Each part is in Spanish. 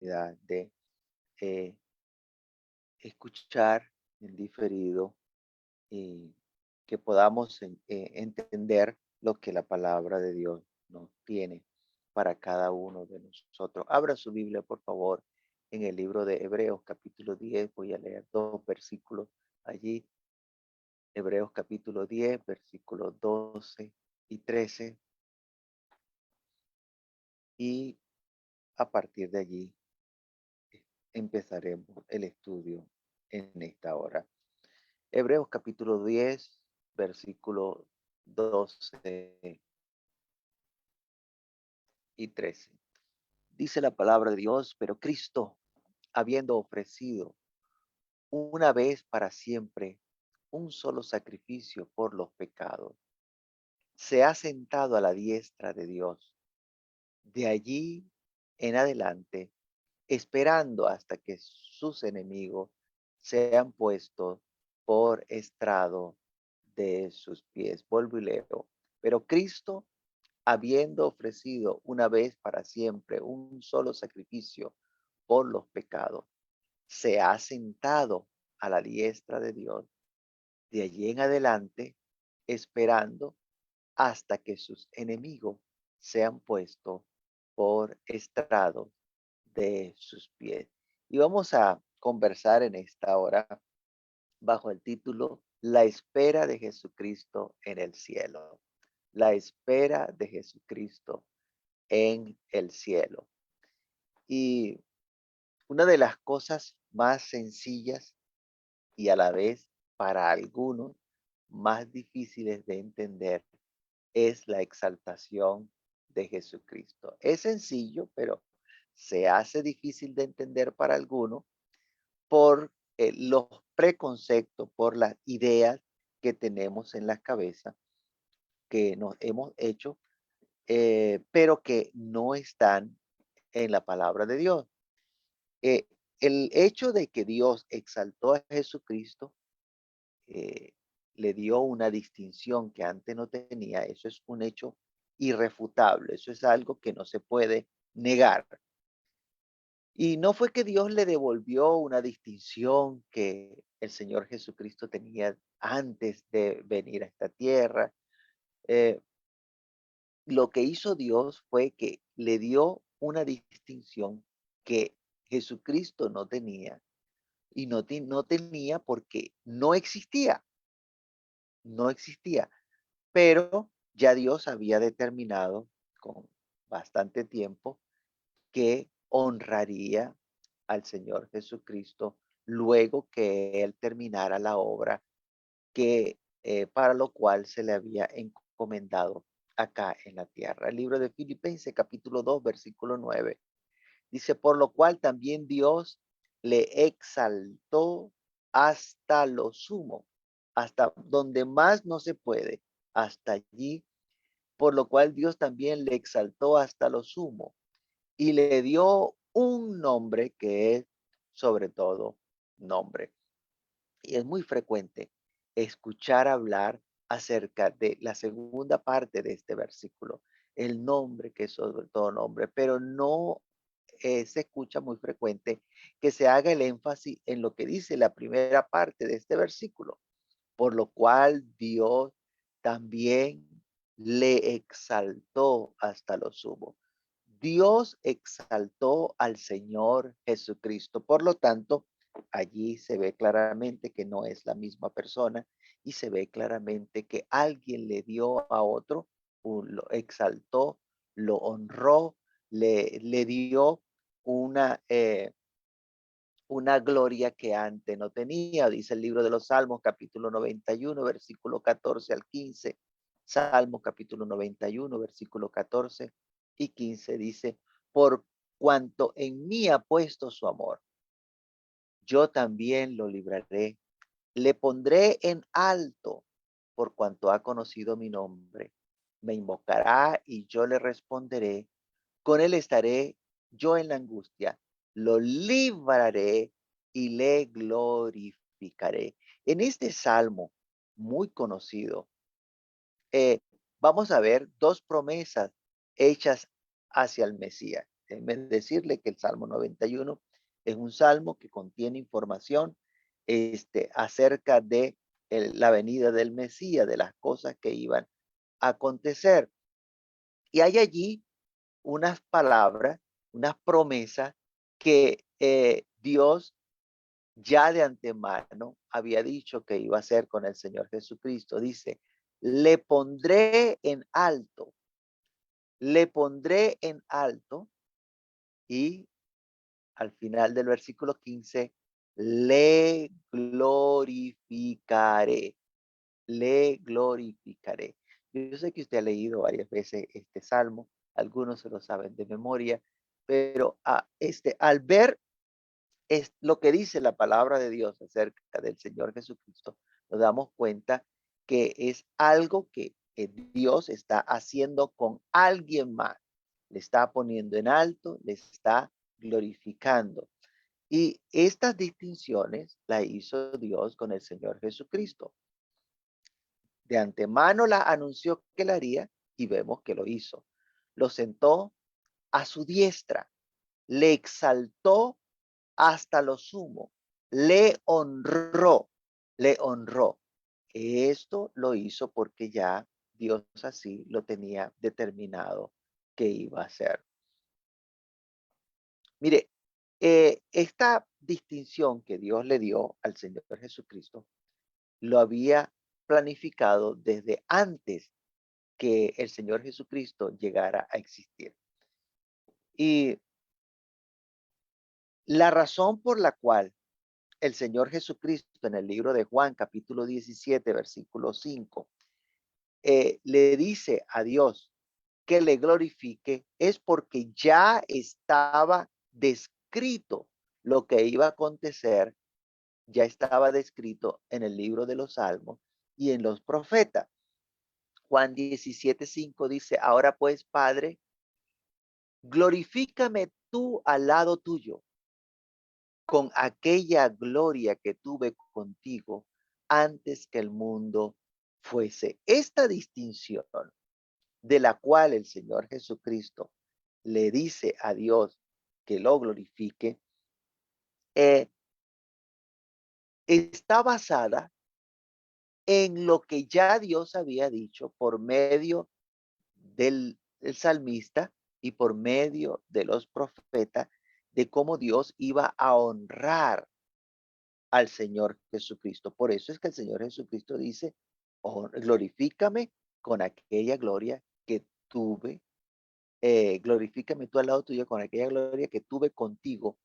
oportunidad de eh, escuchar en diferido y que podamos entender lo que la palabra de Dios nos tiene para cada uno de nosotros. Abra su Biblia, por favor, en el libro de Hebreos capítulo 10. Voy a leer dos versículos allí. Hebreos capítulo 10, versículos 12 y 13. Y a partir de allí empezaremos el estudio en esta hora. Hebreos capítulo 10, versículo 12 y 13. Dice la palabra de Dios, pero Cristo, habiendo ofrecido una vez para siempre un solo sacrificio por los pecados, se ha sentado a la diestra de Dios. De allí en adelante, esperando hasta que sus enemigos sean puestos por estrado de sus pies. Vuelvo y leo. Pero Cristo, habiendo ofrecido una vez para siempre un solo sacrificio por los pecados, se ha sentado a la diestra de Dios. De allí en adelante, esperando hasta que sus enemigos sean puestos por estrado de sus pies. Y vamos a conversar en esta hora bajo el título La espera de Jesucristo en el cielo. La espera de Jesucristo en el cielo. Y una de las cosas más sencillas y a la vez para algunos más difíciles de entender es la exaltación de Jesucristo. Es sencillo, pero se hace difícil de entender para algunos por los preconceptos, por las ideas que tenemos en la cabeza, que nos hemos hecho, pero que no están en la palabra de Dios. Eh, el hecho de que Dios exaltó a Jesucristo, eh, le dio una distinción que antes no tenía, eso es un hecho irrefutable, eso es algo que no se puede negar. Y no fue que Dios le devolvió una distinción que el Señor Jesucristo tenía antes de venir a esta tierra. Eh, lo que hizo Dios fue que le dio una distinción que Jesucristo no tenía y no tenía porque no existía, no existía. Pero ya Dios había determinado con bastante tiempo que honraría al Señor Jesucristo luego que Él terminara la obra que para lo cual se le había encomendado acá en la tierra. El libro de Filipenses capítulo 2 versículo 9 dice, por lo cual también Dios le exaltó hasta lo sumo, hasta donde más no se puede, hasta allí, por lo cual Dios también le exaltó hasta lo sumo y le dio un nombre que es sobre todo nombre. Y es muy frecuente escuchar hablar acerca de la segunda parte de este versículo, el nombre que es sobre todo nombre, pero no se escucha muy frecuente que se haga el énfasis en lo que dice la primera parte de este versículo, por lo cual Dios también le exaltó hasta lo sumo. Dios exaltó al Señor Jesucristo. Por lo tanto, allí se ve claramente que no es la misma persona y se ve claramente que alguien le dio a otro, lo exaltó, lo honró, le dio una, una gloria que antes no tenía. Dice el libro de los Salmos, capítulo 91, versículo 14 al 15. Salmos, capítulo 91, versículo 14 y 15 dice, por cuanto en mí ha puesto su amor, yo también lo libraré. Le pondré en alto por cuanto ha conocido mi nombre. Me invocará y yo le responderé. Con él estaré yo en la angustia. Lo libraré y le glorificaré. En este salmo muy conocido, eh, vamos a ver dos promesas hechas hacia el Mesías. déjeme decirle que el Salmo 91 es un salmo que contiene información acerca de la venida del Mesías, de las cosas que iban a acontecer. Y hay allí unas palabras, unas promesas que Dios ya de antemano había dicho que iba a hacer con el Señor Jesucristo. Dice, le pondré en alto, le pondré en alto y al final del versículo 15, le glorificaré, le glorificaré. Yo sé que usted ha leído varias veces este salmo, algunos se lo saben de memoria, pero al ver es lo que dice la palabra de Dios acerca del Señor Jesucristo, nos damos cuenta que es algo que Dios está haciendo con alguien más. Le está poniendo en alto, le está glorificando. Y estas distinciones las hizo Dios con el Señor Jesucristo. De antemano la anunció que la haría y vemos que lo hizo. Lo sentó a su diestra, le exaltó hasta lo sumo, le honró, le honró. Esto lo hizo porque ya Dios así lo tenía determinado que iba a hacer. Mire, esta distinción que Dios le dio al Señor Jesucristo lo había planificado desde antes que el Señor Jesucristo llegara a existir. Y la razón por la cual el Señor Jesucristo en el libro de Juan, capítulo 17, versículo 5, le dice a Dios que le glorifique, es porque ya estaba descrito lo que iba a acontecer, ya estaba descrito en el libro de los Salmos y en los profetas. Juan 17:5 dice, ahora pues, Padre, glorifícame tú al lado tuyo con aquella gloria que tuve contigo antes que el mundo fuese. Esta distinción de la cual el Señor Jesucristo le dice a Dios que lo glorifique, eh, está basada en lo que ya Dios había dicho por medio del salmista y por medio de los profetas, de cómo Dios iba a honrar al Señor Jesucristo. Por eso es que el Señor Jesucristo dice, glorifícame con aquella gloria que tuve, glorifícame tú al lado tuyo con aquella gloria que tuve contigo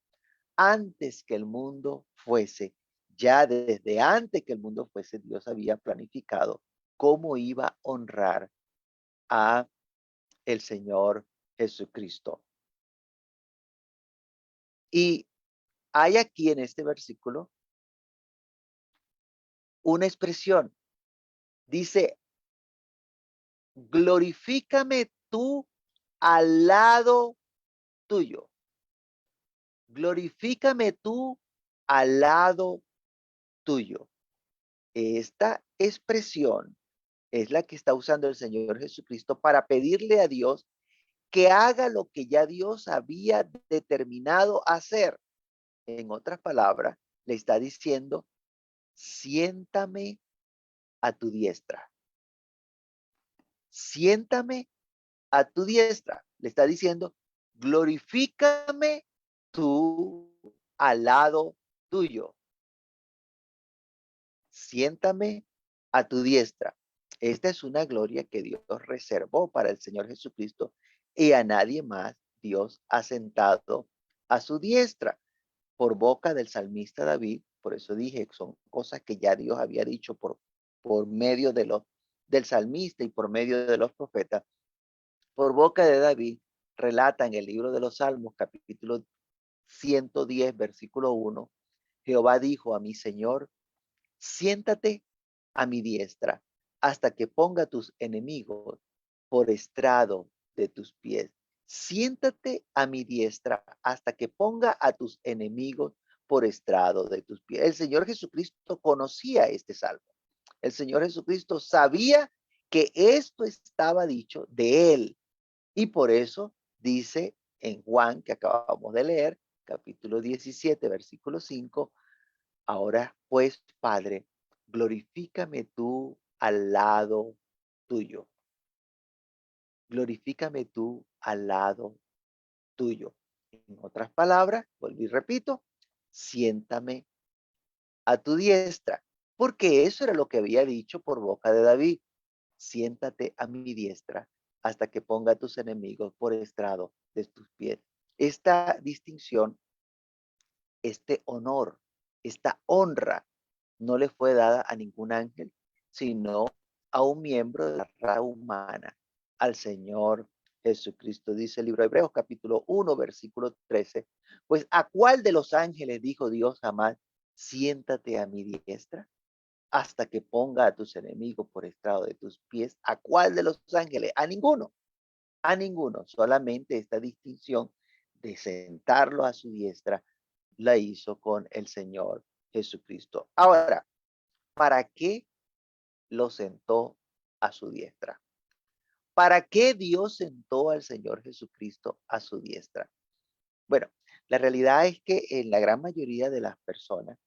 antes que el mundo fuese. Ya desde antes que el mundo fuese, Dios había planificado cómo iba a honrar a el Señor Jesucristo. Y hay aquí en este versículo una expresión. Dice, glorifícame tú al lado tuyo. Glorifícame tú al lado tuyo. Esta expresión es la que está usando el Señor Jesucristo para pedirle a Dios que haga lo que ya Dios había determinado hacer. En otras palabras, le está diciendo, siéntame a tu diestra. Siéntame a tu diestra. Le está diciendo, glorifícame tú al lado tuyo. Siéntame a tu diestra. Esta es una gloria que Dios reservó para el Señor Jesucristo y a nadie más Dios ha sentado a su diestra por boca del salmista David. Por eso dije, son cosas que ya Dios había dicho por medio del salmista y por medio de los profetas. Por boca de David relata en el libro de los Salmos, capítulo 110, versículo 1, Jehová dijo a mi Señor, siéntate a mi diestra hasta que ponga tus enemigos por estrado de tus pies. Siéntate a mi diestra hasta que ponga a tus enemigos por estrado de tus pies. El Señor Jesucristo conocía este salmo. El Señor Jesucristo sabía que esto estaba dicho de él. Y por eso dice en Juan, que acabamos de leer, capítulo 17, versículo 5. Ahora pues, Padre, glorifícame tú al lado tuyo. Glorifícame tú al lado tuyo. En otras palabras, vuelvo y repito, siéntame a tu diestra, porque eso era lo que había dicho por boca de David. Siéntate a mi diestra hasta que ponga a tus enemigos por estrado de tus pies. Esta distinción, este honor, esta honra no le fue dada a ningún ángel, sino a un miembro de la raza humana, al Señor Jesucristo. Dice el libro de Hebreos capítulo 1, versículo 13. Pues ¿a cuál de los ángeles dijo Dios jamás, siéntate a mi diestra hasta que ponga a tus enemigos por estrado de tus pies? ¿A cuál de los ángeles? A ninguno, a ninguno. Solamente esta distinción de sentarlo a su diestra la hizo con el Señor Jesucristo. Ahora, ¿para qué lo sentó a su diestra? ¿Para qué Dios sentó al Señor Jesucristo a su diestra? Bueno, la realidad es que en la gran mayoría de las personas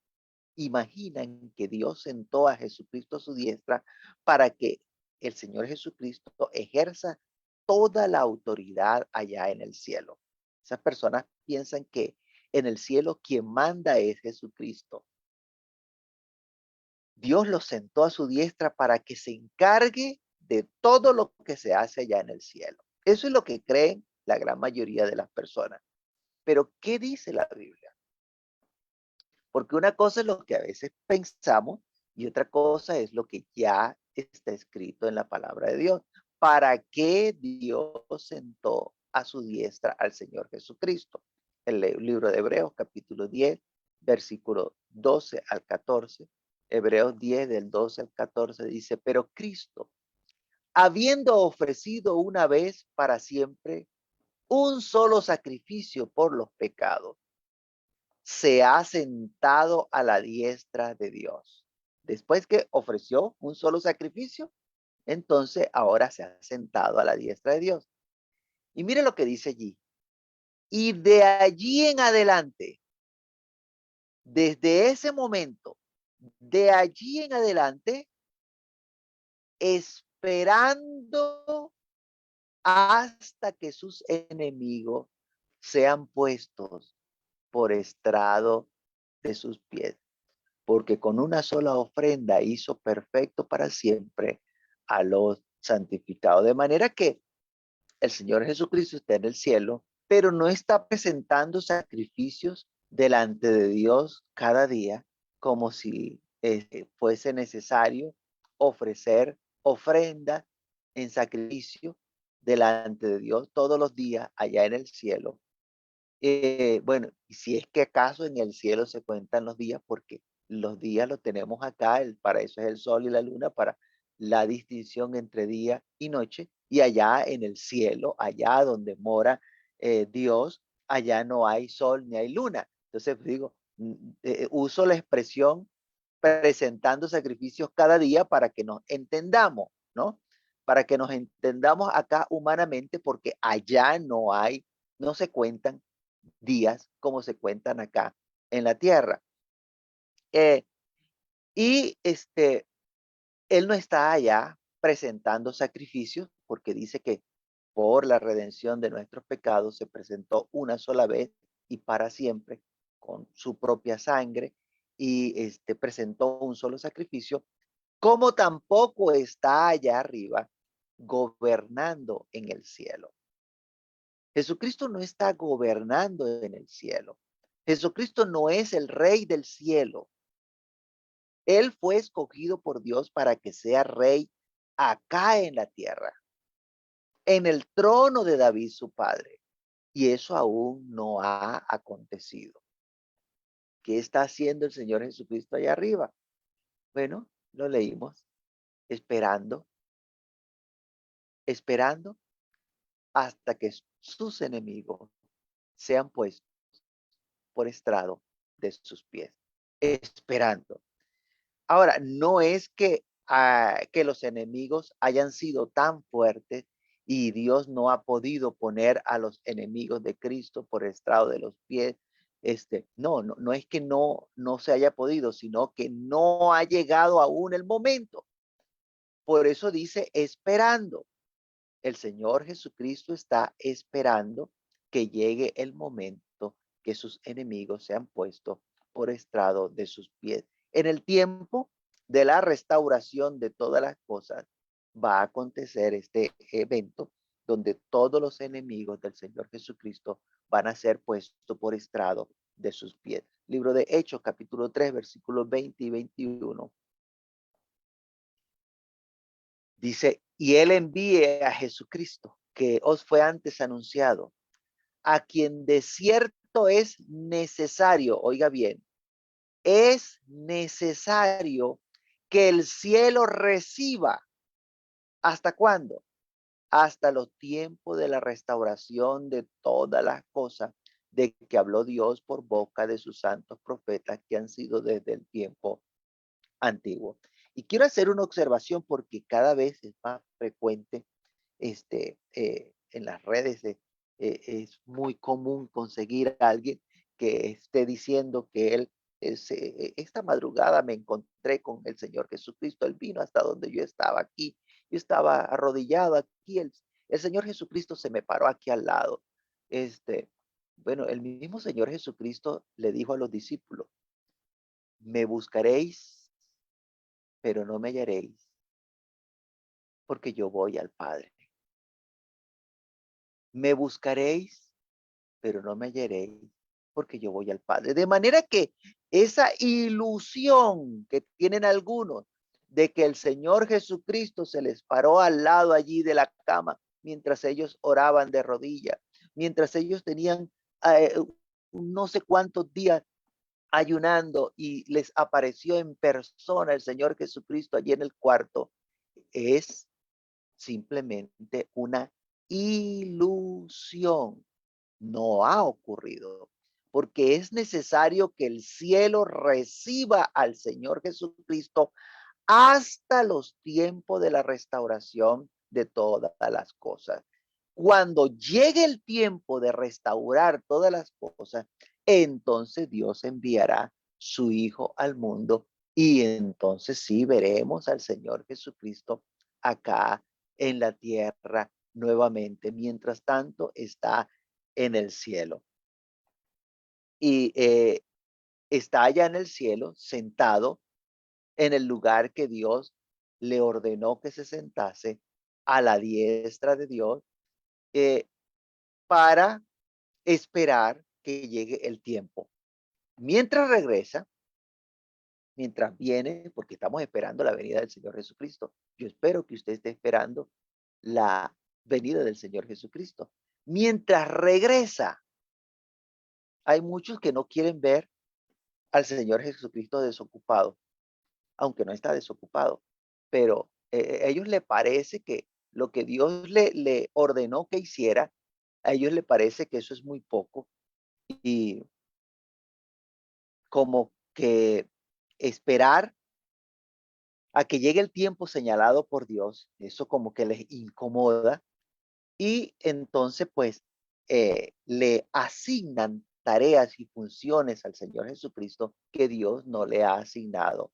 imaginan que Dios sentó a Jesucristo a su diestra para que el Señor Jesucristo ejerza toda la autoridad allá en el cielo. Esas personas piensan que en el cielo quien manda es Jesucristo. Dios lo sentó a su diestra para que se encargue de todo lo que se hace allá en el cielo. Eso es lo que creen la gran mayoría de las personas. Pero, ¿qué dice la Biblia? Porque una cosa es lo que a veces pensamos y otra cosa es lo que ya está escrito en la palabra de Dios. ¿Para qué Dios sentó a su diestra al Señor Jesucristo? El libro de Hebreos, capítulo 10, versículo 12 al 14. Hebreos 10, del 12 al 14 dice, pero Cristo, habiendo ofrecido una vez para siempre un solo sacrificio por los pecados, se ha sentado a la diestra de Dios. Después que ofreció un solo sacrificio, entonces ahora se ha sentado a la diestra de Dios. Y mire lo que dice allí. Y de allí en adelante, desde ese momento, de allí en adelante, esperando hasta que sus enemigos sean puestos por estrado de sus pies. Porque con una sola ofrenda hizo perfecto para siempre a los santificados. De manera que el Señor Jesucristo está en el cielo, pero no está presentando sacrificios delante de Dios cada día como si fuese necesario ofrecer ofrenda en sacrificio delante de Dios todos los días allá en el cielo. Bueno, y si es que acaso en el cielo se cuentan los días, porque los días los tenemos acá, para eso es el sol y la luna, para la distinción entre día y noche, y allá en el cielo, allá donde mora Dios, allá no hay sol ni hay luna. Entonces digo, uso la expresión presentando sacrificios cada día para que nos entendamos, ¿no? Para que nos entendamos acá humanamente, porque allá no hay, no se cuentan días como se cuentan acá en la tierra. Eh, y él no está allá presentando sacrificios porque dice que por la redención de nuestros pecados se presentó una sola vez y para siempre con su propia sangre y presentó un solo sacrificio, como tampoco está allá arriba gobernando en el cielo. Jesucristo no está gobernando en el cielo. Jesucristo no es el rey del cielo. Él fue escogido por Dios para que sea rey acá en la tierra, en el trono de David su padre. Y eso aún no ha acontecido. ¿Qué está haciendo el Señor Jesucristo allá arriba? Bueno, lo leímos, esperando, esperando hasta que sus enemigos sean puestos por estrado de sus pies. Esperando. Ahora, no es que los enemigos hayan sido tan fuertes y Dios no ha podido poner a los enemigos de Cristo por estrado de los pies. No es que no se haya podido, sino que no ha llegado aún el momento. Por eso dice esperando. El Señor Jesucristo está esperando que llegue el momento que sus enemigos sean puestos por estrado de sus pies. En el tiempo de la restauración de todas las cosas, va a acontecer este evento donde todos los enemigos del Señor Jesucristo van a ser puestos por estrado de sus pies. Libro de Hechos, capítulo 3, versículos 20 y 21. Dice, y él envíe a Jesucristo, que os fue antes anunciado, a quien de cierto es necesario, oiga bien, es necesario que el cielo reciba. ¿Hasta cuándo? Hasta los tiempos de la restauración de todas las cosas de que habló Dios por boca de sus santos profetas que han sido desde el tiempo antiguo. Y quiero hacer una observación porque cada vez es más frecuente en las redes es muy común conseguir a alguien que esté diciendo que él esta madrugada me encontré con el Señor Jesucristo, él vino hasta donde yo estaba aquí, yo estaba arrodillado aquí, el Señor Jesucristo se me paró aquí al lado. Este, bueno, el mismo Señor Jesucristo le dijo a los discípulos, me buscaréis, pero no me hallaréis, porque yo voy al Padre. Me buscaréis, pero no me hallaréis, porque yo voy al Padre. De manera que esa ilusión que tienen algunos de que el Señor Jesucristo se les paró al lado allí de la cama mientras ellos oraban de rodillas, mientras ellos tenían eh, no sé cuántos días ayunando y les apareció en persona el Señor Jesucristo allí en el cuarto, es simplemente una ilusión. No ha ocurrido, porque es necesario que el cielo reciba al Señor Jesucristo hasta los tiempos de la restauración de todas las cosas. Cuando llegue el tiempo de restaurar todas las cosas, entonces Dios enviará su Hijo al mundo y entonces sí veremos al Señor Jesucristo acá en la tierra nuevamente. Mientras tanto, está en el cielo. Y está allá en el cielo, sentado en el lugar que Dios le ordenó que se sentase a la diestra de Dios eh, para esperar que llegue el tiempo. Mientras regresa, mientras viene, porque estamos esperando la venida del Señor Jesucristo. Yo espero que usted esté esperando la venida del Señor Jesucristo. Mientras regresa, hay muchos que no quieren ver al Señor Jesucristo desocupado, aunque no está desocupado, pero a ellos le parece que lo que Dios le ordenó que hiciera, a ellos le parece que eso es muy poco y como que esperar a que llegue el tiempo señalado por Dios, eso como que les incomoda y entonces pues le asignan tareas y funciones al Señor Jesucristo que Dios no le ha asignado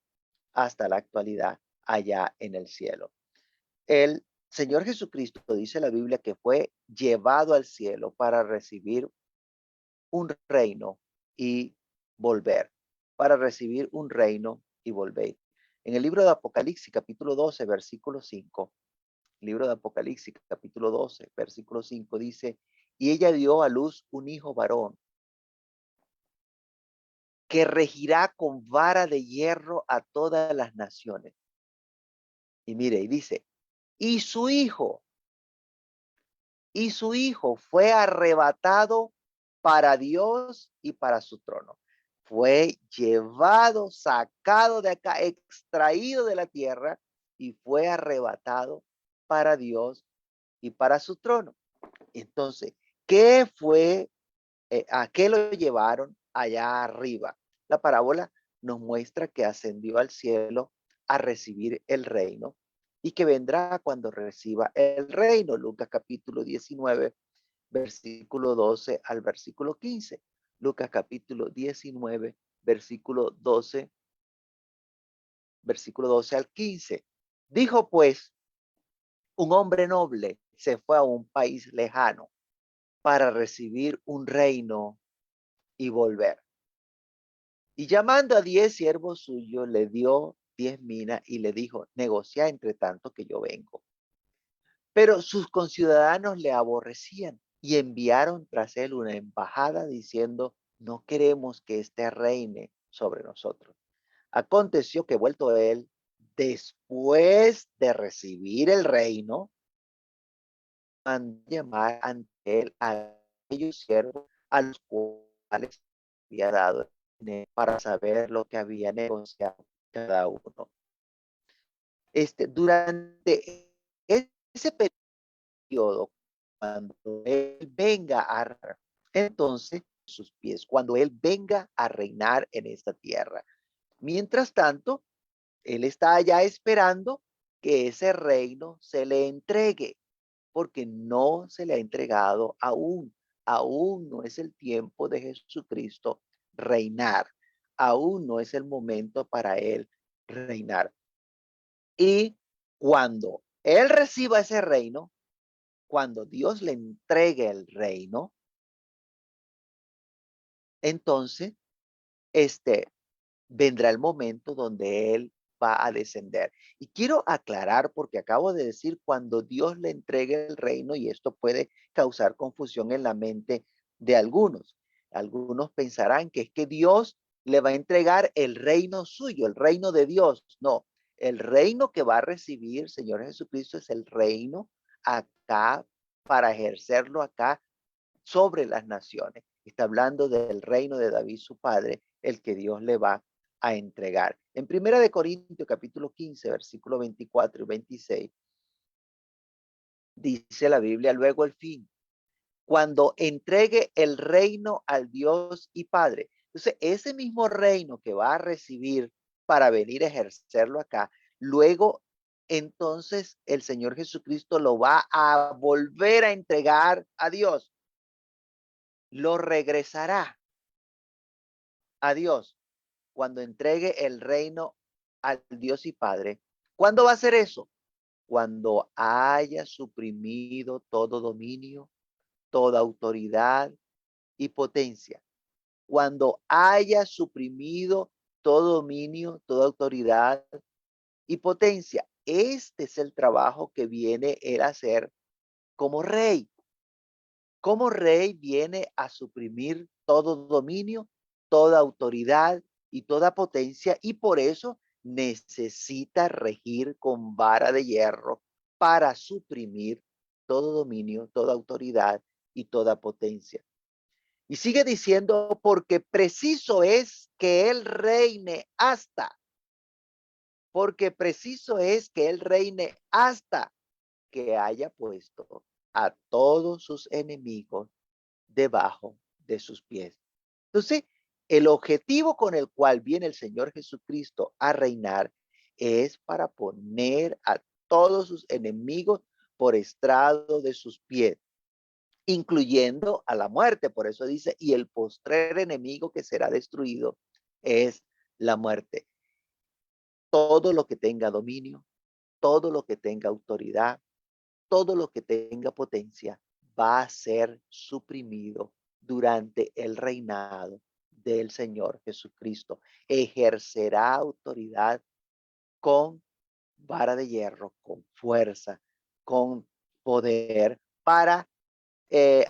hasta la actualidad allá en el cielo. El Señor Jesucristo, dice la Biblia, que fue llevado al cielo para recibir un reino y volver, para recibir un reino y volver. En el libro de Apocalipsis, capítulo 12, versículo 5, libro de Apocalipsis, capítulo 12, versículo 5, dice, y ella dio a luz un hijo varón que regirá con vara de hierro a todas las naciones. Y mire, y dice, y su hijo fue arrebatado para Dios y para su trono. Fue llevado, sacado de acá, extraído de la tierra y fue arrebatado para Dios y para su trono. Entonces, ¿qué fue? ¿A qué lo llevaron allá arriba? La parábola nos muestra que ascendió al cielo a recibir el reino y que vendrá cuando reciba el reino. Lucas capítulo 19, versículo 12 al versículo 15. Lucas capítulo 19, versículo 12 al 15. Dijo pues, un hombre noble se fue a un país lejano para recibir un reino y volver. Y llamando a 10 siervos suyos, le dio 10 minas y le dijo, negocia entre tanto que yo vengo. Pero sus conciudadanos le aborrecían y enviaron tras él una embajada diciendo, no queremos que éste reine sobre nosotros. Aconteció que vuelto él, después de recibir el reino, mandó llamar ante él a aquellos siervos a los cuales había dado dinero para saber lo que había negociado cada uno. Durante ese periodo, cuando él venga a entonces sus pies, cuando él venga a reinar en esta tierra. Mientras tanto, él está allá esperando que ese reino se le entregue, porque no se le ha entregado aún. Aún no es el tiempo de Jesucristo reinar. Aún no es el momento para él reinar. Y cuando él reciba ese reino, cuando Dios le entregue el reino, entonces, este, vendrá el momento donde él va a descender. Y quiero aclarar, porque acabo de decir cuando Dios le entregue el reino, y esto puede causar confusión en la mente de algunos. Algunos pensarán que es que Dios le va a entregar el reino suyo, el reino de Dios. No, el reino que va a recibir Señor Jesucristo es el reino acá para ejercerlo acá sobre las naciones. Está hablando del reino de David, su padre, el que Dios le va a entregar. En Primera de Corintios, capítulo 15, versículo 24 y 26, dice la Biblia, luego el fin, cuando entregue el reino al Dios y Padre. Entonces, ese mismo reino que va a recibir para venir a ejercerlo acá, luego entonces el Señor Jesucristo lo va a volver a entregar a Dios. Lo regresará a Dios cuando entregue el reino al Dios y Padre. ¿Cuándo va a hacer eso? Cuando haya suprimido todo dominio, toda autoridad y potencia. Cuando haya suprimido todo dominio, toda autoridad y potencia. Este es el trabajo que viene él a hacer como rey. Como rey viene a suprimir todo dominio, toda autoridad y toda potencia, y por eso necesita regir con vara de hierro para suprimir todo dominio, toda autoridad y toda potencia. Y sigue diciendo, porque preciso es que él reine hasta, porque preciso es que él reine hasta que haya puesto a todos sus enemigos debajo de sus pies. Entonces, el objetivo con el cual viene el Señor Jesucristo a reinar es para poner a todos sus enemigos por estrado de sus pies, incluyendo a la muerte. Por eso dice, y el postrer enemigo que será destruido es la muerte. Todo lo que tenga dominio, todo lo que tenga autoridad, todo lo que tenga potencia va a ser suprimido durante el reinado del Señor Jesucristo. Ejercerá autoridad con vara de hierro, con fuerza, con poder para eh,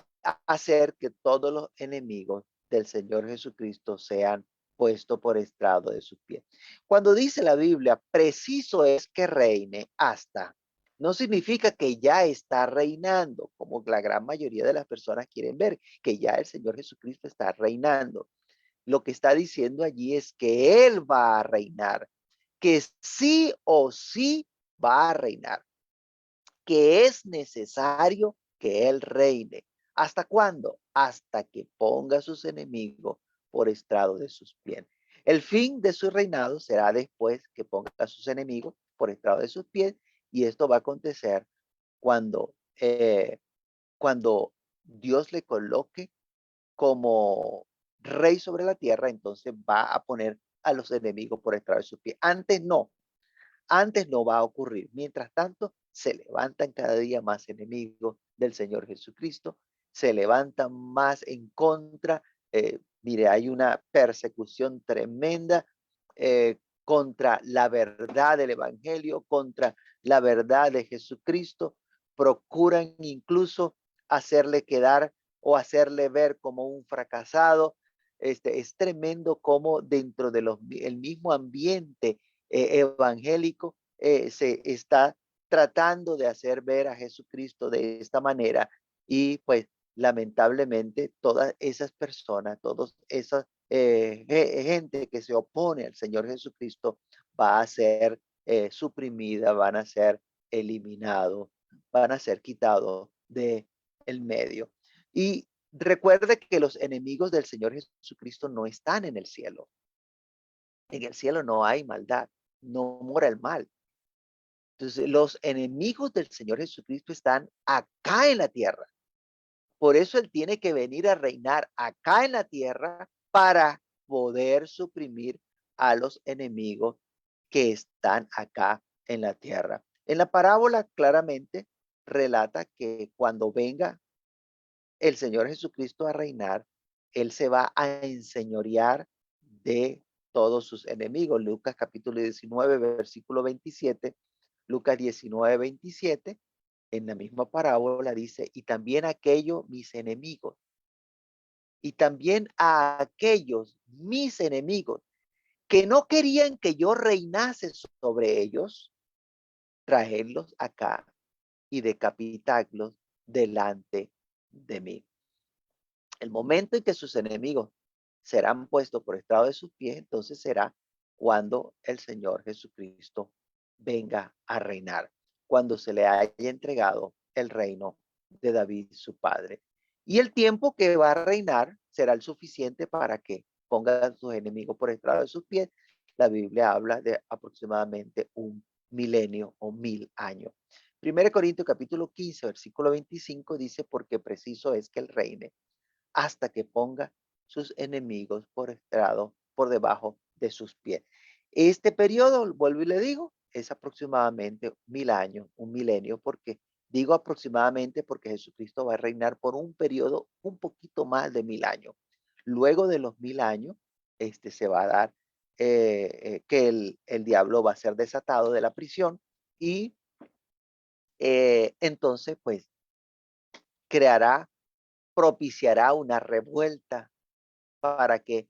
hacer que todos los enemigos del Señor Jesucristo sean puestos por estrado de sus pies. Cuando dice la Biblia, preciso es que reine hasta, no significa que ya está reinando, como la gran mayoría de las personas quieren ver, que ya el Señor Jesucristo está reinando. Lo que está diciendo allí es que Él va a reinar, que sí o sí va a reinar, que es necesario que Él reine. ¿Hasta cuándo? Hasta que ponga a sus enemigos por estrado de sus pies. El fin de su reinado será después que ponga a sus enemigos por estrado de sus pies Y esto va a acontecer cuando, cuando Dios le coloque como rey sobre la tierra, entonces va a poner a los enemigos por estrado de sus pies. Antes no va a ocurrir. Mientras tanto, se levantan cada día más enemigos del Señor Jesucristo, se levantan más en contra. Mire, hay una persecución tremenda contra la verdad del Evangelio, contra la verdad de Jesucristo. Procuran incluso hacerle quedar o hacerle ver como un fracasado. Es tremendo como dentro de el mismo ambiente evangélico se está tratando de hacer ver a Jesucristo de esta manera y pues lamentablemente todas esas personas, todas esas gente que se opone al Señor Jesucristo va a ser suprimida, van a ser eliminados, van a ser quitados de el medio. Y recuerde que los enemigos del Señor Jesucristo no están en el cielo. En el cielo no hay maldad, no mora el mal. Entonces, los enemigos del Señor Jesucristo están acá en la tierra. Por eso Él tiene que venir a reinar acá en la tierra para poder suprimir a los enemigos que están acá en la tierra. En la parábola claramente relata que cuando venga el Señor Jesucristo a reinar, Él se va a enseñorear de todos sus enemigos. Lucas capítulo 19, versículo 27, Lucas 19, 27, en la misma parábola dice, y también aquellos mis enemigos, y también a aquellos mis enemigos que no querían que yo reinase sobre ellos, traerlos acá y decapitarlos delante de mí. El momento en que sus enemigos serán puestos por estrado de sus pies, entonces será cuando el Señor Jesucristo venga a reinar, cuando se le haya entregado el reino de David, su padre. Y el tiempo que va a reinar será el suficiente para que pongan sus enemigos por estrado de sus pies. La Biblia habla de aproximadamente un milenio o 1000 años. 1 Corintios capítulo 15, versículo 25 dice, porque preciso es que él reine hasta que ponga sus enemigos por estrado, por debajo de sus pies. Este periodo, vuelvo y le digo, es aproximadamente 1000 años, un milenio, porque digo aproximadamente porque Jesucristo va a reinar por un periodo un poquito más de 1000 años. Luego de los 1000 años, se va a dar que el diablo va a ser desatado de la prisión y entonces, pues, creará, propiciará una revuelta para que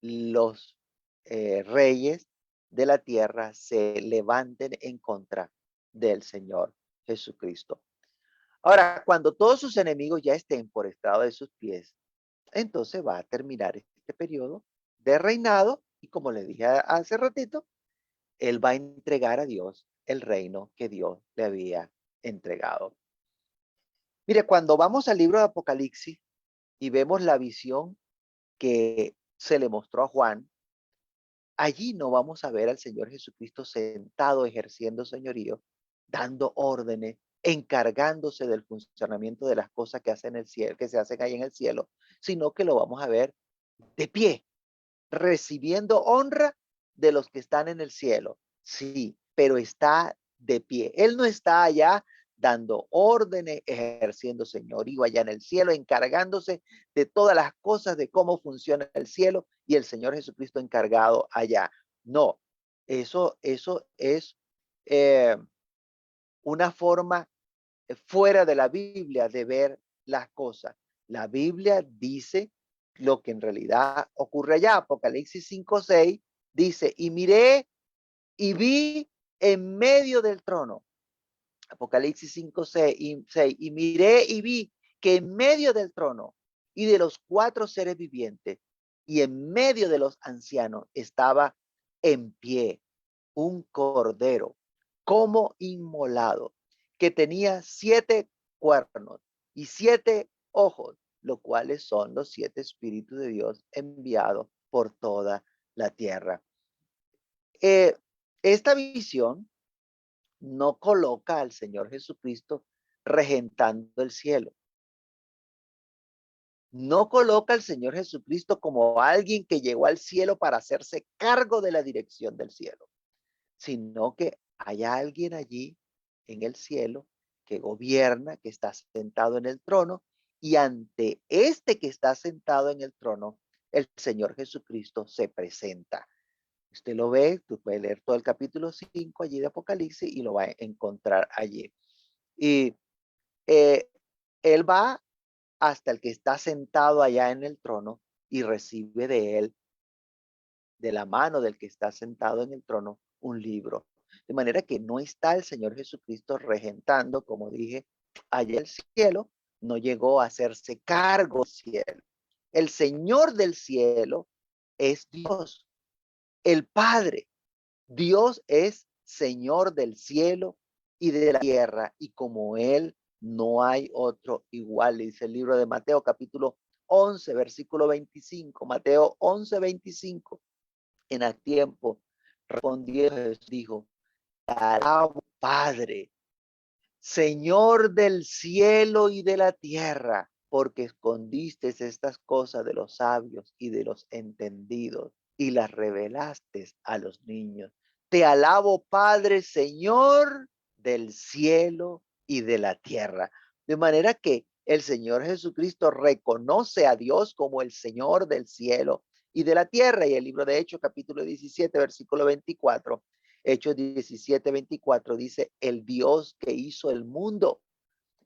los reyes de la tierra se levanten en contra del Señor Jesucristo. Ahora, cuando todos sus enemigos ya estén por estrado de sus pies, entonces va a terminar este periodo de reinado y como le dije hace ratito, él va a entregar a Dios el reino que Dios le había entregado. Mire, cuando vamos al libro de Apocalipsis y vemos la visión que se le mostró a Juan, allí no vamos a ver al Señor Jesucristo sentado ejerciendo señorío, dando órdenes, encargándose del funcionamiento de las cosas que hacen en el cielo, que se hacen ahí en el cielo, sino que lo vamos a ver de pie, recibiendo honra de los que están en el cielo. Sí, pero está de pie. Él no está allá dando órdenes, ejerciendo señorío allá en el cielo, encargándose de todas las cosas de cómo funciona el cielo y el Señor Jesucristo encargado allá. No, eso es eh, una forma fuera de la Biblia de ver las cosas. La Biblia dice lo que en realidad ocurre allá. Apocalipsis 5:6 dice, y miré y vi en medio del trono. Apocalipsis 5:6 y miré y vi que en medio del trono y de los 4 seres vivientes y en medio de los ancianos estaba en pie un cordero como inmolado, que tenía 7 cuernos y 7 ojos, los cuales son los 7 espíritus de Dios enviados por toda la tierra. Esta visión no coloca al Señor Jesucristo regentando el cielo. No coloca al Señor Jesucristo como alguien que llegó al cielo para hacerse cargo de la dirección del cielo, sino que hay alguien allí en el cielo que gobierna, que está sentado en el trono, y ante este que está sentado en el trono, el Señor Jesucristo se presenta. Usted lo ve, tú puedes leer todo el capítulo 5 allí de Apocalipsis y lo va a encontrar allí. Y eh, él va hasta el que está sentado allá en el trono y recibe de él, de la mano del que está sentado en el trono, un libro. De manera que no está el Señor Jesucristo regentando, como dije, allá el cielo, no llegó a hacerse cargo del cielo. El Señor del cielo es Dios, el Padre. Dios es Señor del cielo y de la tierra, y como Él no hay otro igual, dice el libro de Mateo capítulo 11, versículo 25, Mateo 11, 25. En aquel tiempo respondió Jesús, dijo, te alabo Padre, Señor del cielo y de la tierra, porque escondiste estas cosas de los sabios y de los entendidos y las revelaste a los niños. Te alabo, Padre, Señor del cielo y de la tierra. De manera que el Señor Jesucristo reconoce a Dios como el Señor del cielo y de la tierra. Y el libro de Hechos, capítulo 17, versículo 24, Hechos 17, 24 dice, el Dios que hizo el mundo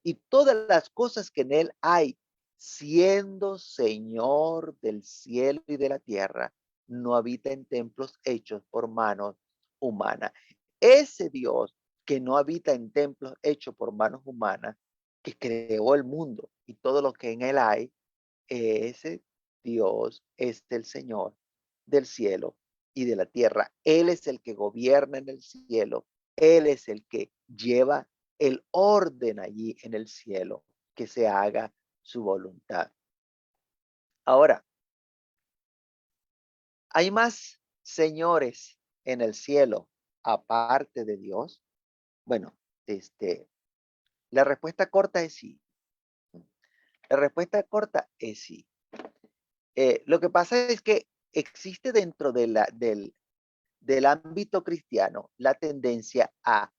y todas las cosas que en él hay, siendo Señor del cielo y de la tierra, no habita en templos hechos por manos humanas. Ese Dios que no habita en templos hechos por manos humanas, que creó el mundo y todo lo que en él hay, ese Dios es el Señor del cielo y de la tierra. Él es el que gobierna en el cielo. Él es el que lleva el orden allí en el cielo, que se haga su voluntad. Ahora, ¿hay más señores en el cielo aparte de Dios? Bueno, la respuesta corta es sí. La respuesta corta es sí. Lo que pasa es que existe dentro del ámbito cristiano la tendencia a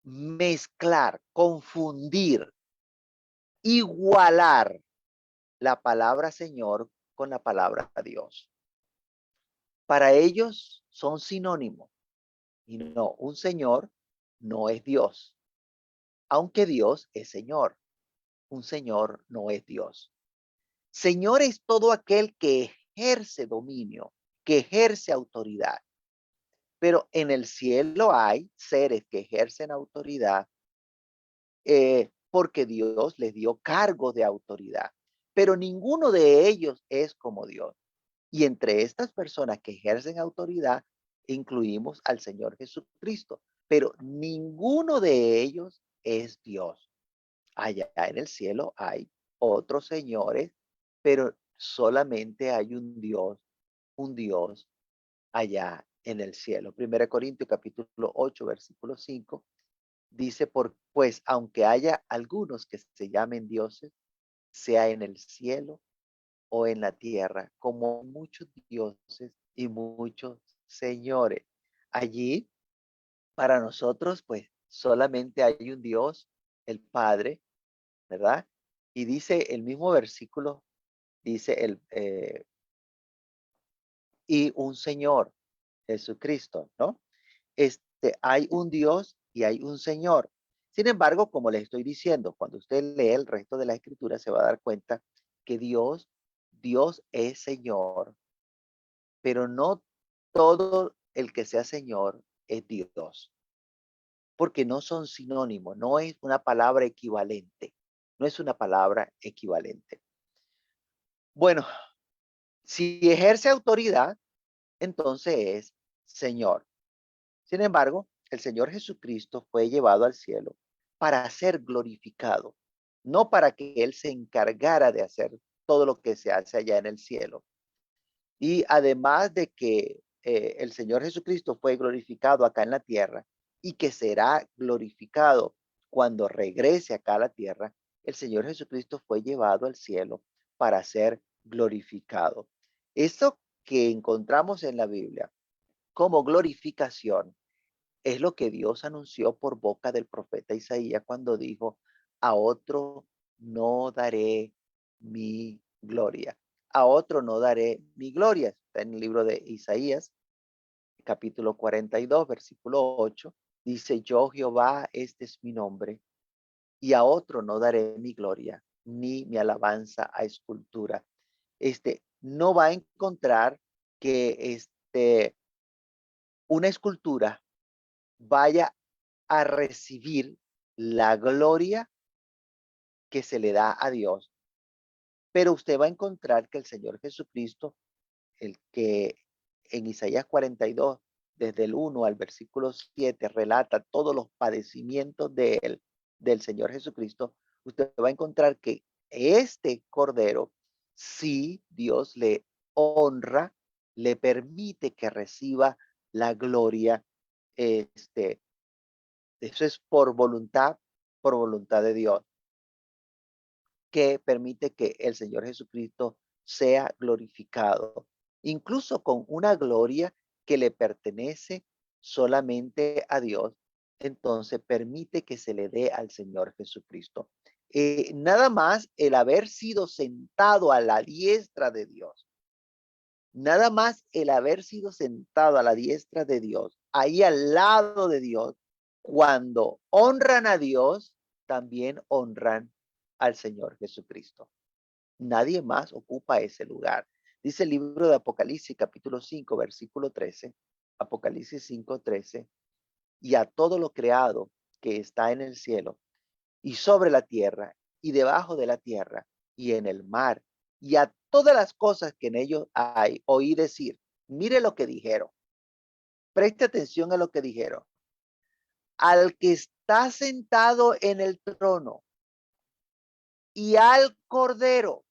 mezclar, confundir, igualar la palabra Señor con la palabra Dios. Para ellos son sinónimos. Y no, un Señor no es Dios, aunque Dios es Señor. Un Señor no es Dios. Señor es todo aquel que ejerce dominio, que ejerce autoridad. Pero en el cielo hay seres que ejercen autoridad porque Dios les dio cargo de autoridad. Pero ninguno de ellos es como Dios. Y entre estas personas que ejercen autoridad, incluimos al Señor Jesucristo. Pero ninguno de ellos es Dios. Allá en el cielo hay otros señores, pero solamente hay un Dios allá en el cielo. 1 Corintios capítulo 8, versículo 5 dice, pues aunque haya algunos que se llamen dioses, sea en el cielo o en la tierra, como muchos dioses y muchos señores. Allí, para nosotros, pues solamente hay un Dios, el Padre, ¿verdad? Y dice el mismo versículo, dice y un Señor, Jesucristo, ¿no? Hay un Dios y hay un Señor. Sin embargo, como les estoy diciendo, cuando usted lee el resto de la escritura, se va a dar cuenta que Dios es Señor, pero no todo el que sea Señor es Dios, porque no son sinónimos, no es una palabra equivalente, no es una palabra equivalente. Bueno, si ejerce autoridad, entonces es Señor. Sin embargo, el Señor Jesucristo fue llevado al cielo para ser glorificado, no para que Él se encargara de hacer todo lo que se hace allá en el cielo. Y además de que el Señor Jesucristo fue glorificado acá en la tierra, y que será glorificado cuando regrese acá a la tierra, el Señor Jesucristo fue llevado al cielo para ser glorificado. Eso que encontramos en la Biblia como glorificación es lo que Dios anunció por boca del profeta Isaías cuando dijo, a otro no daré mi gloria. A otro no daré mi gloria. Está en el libro de Isaías, capítulo 42, versículo 8. Dice, yo Jehová, este es mi nombre, y a otro no daré mi gloria, ni mi alabanza a escultura. No va a encontrar que una escultura vaya a recibir la gloria que se le da a Dios, pero usted va a encontrar que el Señor Jesucristo, el que en Isaías 42, desde el 1 al versículo 7, relata todos los padecimientos de él, del Señor Jesucristo, usted va a encontrar que este Cordero, sí, Dios le honra, le permite que reciba la gloria. Este, Eso es por voluntad de Dios, que permite que el Señor Jesucristo sea glorificado, incluso con una gloria que le pertenece solamente a Dios. Entonces permite que se le dé al Señor Jesucristo. Nada más el haber sido sentado a la diestra de Dios, nada más el haber sido sentado a la diestra de Dios, ahí al lado de Dios, cuando honran a Dios, también honran al Señor Jesucristo. Nadie más ocupa ese lugar. Dice el libro de Apocalipsis, capítulo 5, versículo 13, Apocalipsis 5, 13, y a todo lo creado que está en el cielo y sobre la tierra y debajo de la tierra y en el mar y a todas las cosas que en ellos hay, oí decir, mire lo que dijeron, preste atención a lo que dijeron, al que está sentado en el trono y al cordero,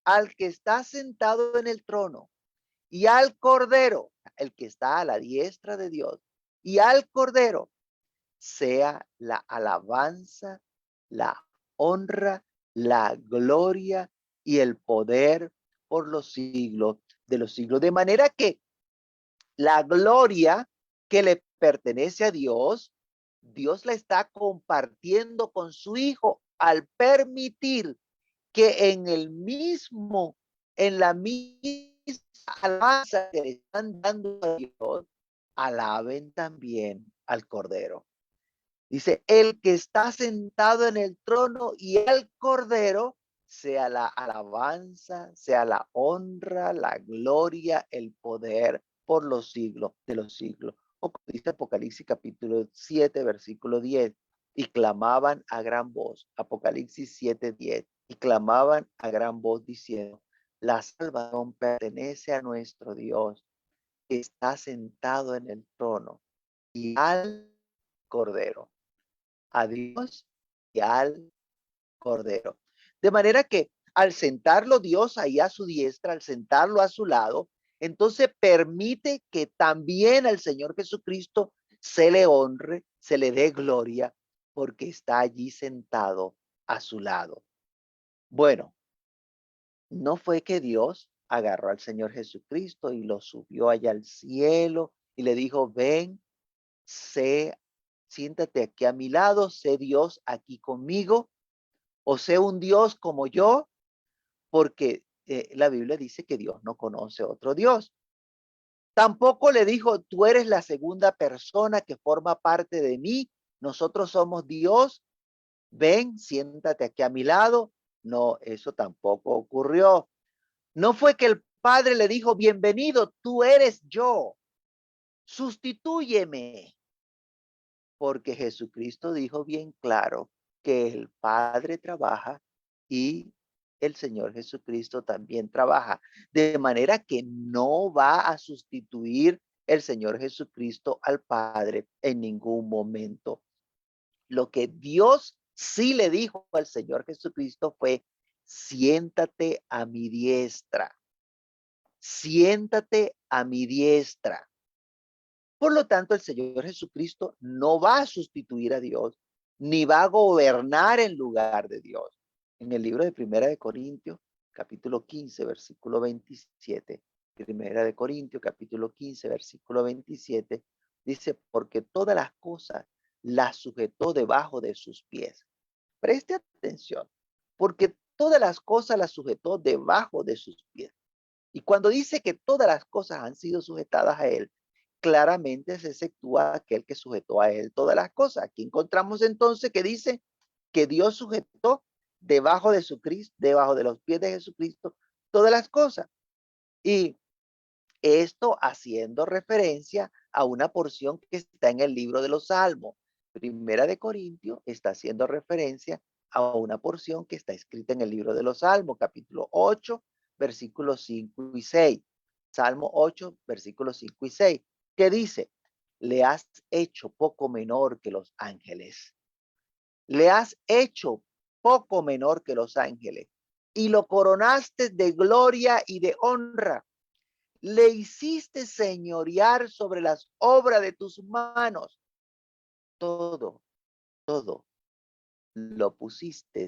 al que está sentado en el trono y al cordero, el que está a la diestra de Dios, y al cordero, sea la alabanza, la honra, la gloria y el poder por los siglos de los siglos. De manera que la gloria que le pertenece a Dios, Dios la está compartiendo con su Hijo al permitir que en la misma alabanza que le están dando a Dios, alaben también al Cordero. Dice, el que está sentado en el trono y el Cordero, sea la alabanza, sea la honra, la gloria, el poder por los siglos de los siglos. O como dice Apocalipsis capítulo 7, versículo 10, y clamaban a gran voz, Apocalipsis 7, 10, y clamaban a gran voz diciendo, la salvación pertenece a nuestro Dios, que está sentado en el trono y al Cordero, a Dios y al Cordero. De manera que al sentarlo Dios ahí a su diestra, al sentarlo a su lado, entonces permite que también al Señor Jesucristo se le honre, se le dé gloria, porque está allí sentado a su lado. Bueno, no fue que Dios agarró al Señor Jesucristo y lo subió allá al cielo y le dijo, ven, sé, siéntate aquí a mi lado, sé Dios aquí conmigo, o sé un Dios como yo, porque la Biblia dice que Dios no conoce otro Dios. Tampoco le dijo, tú eres la segunda persona que forma parte de mí, nosotros somos Dios, ven, siéntate aquí a mi lado. No, eso tampoco ocurrió. No fue que el Padre le dijo, bienvenido, tú eres yo, sustitúyeme, porque Jesucristo dijo bien claro que el Padre trabaja y el Señor Jesucristo también trabaja, de manera que no va a sustituir el Señor Jesucristo al Padre en ningún momento. Lo que Dios sí le dijo al Señor Jesucristo fue, siéntate a mi diestra, siéntate a mi diestra. Por lo tanto, el Señor Jesucristo no va a sustituir a Dios, ni va a gobernar en lugar de Dios. En el libro de Primera de Corintios, capítulo 15, versículo 27, Primera de Corintios, capítulo 15, versículo 27, dice, porque todas las cosas las sujetó debajo de sus pies. Preste atención, porque todas las cosas las sujetó debajo de sus pies. Y cuando dice que todas las cosas han sido sujetadas a él, claramente se exceptúa aquel que sujetó a él todas las cosas. Aquí encontramos entonces que dice que Dios sujetó debajo de su Cristo, debajo de los pies de Jesucristo, todas las cosas. Y esto haciendo referencia a una porción que está en el libro de los Salmos. Primera de Corintios está haciendo referencia a una porción que está escrita en el libro de los Salmos, capítulo 8, versículos 5 y 6. Salmo 8, versículos 5 y 6, que dice, le has hecho poco menor que los ángeles. Le has hecho poco menor que los ángeles y lo coronaste de gloria y de honra. Le hiciste señorear sobre las obras de tus manos. Todo, todo lo pusiste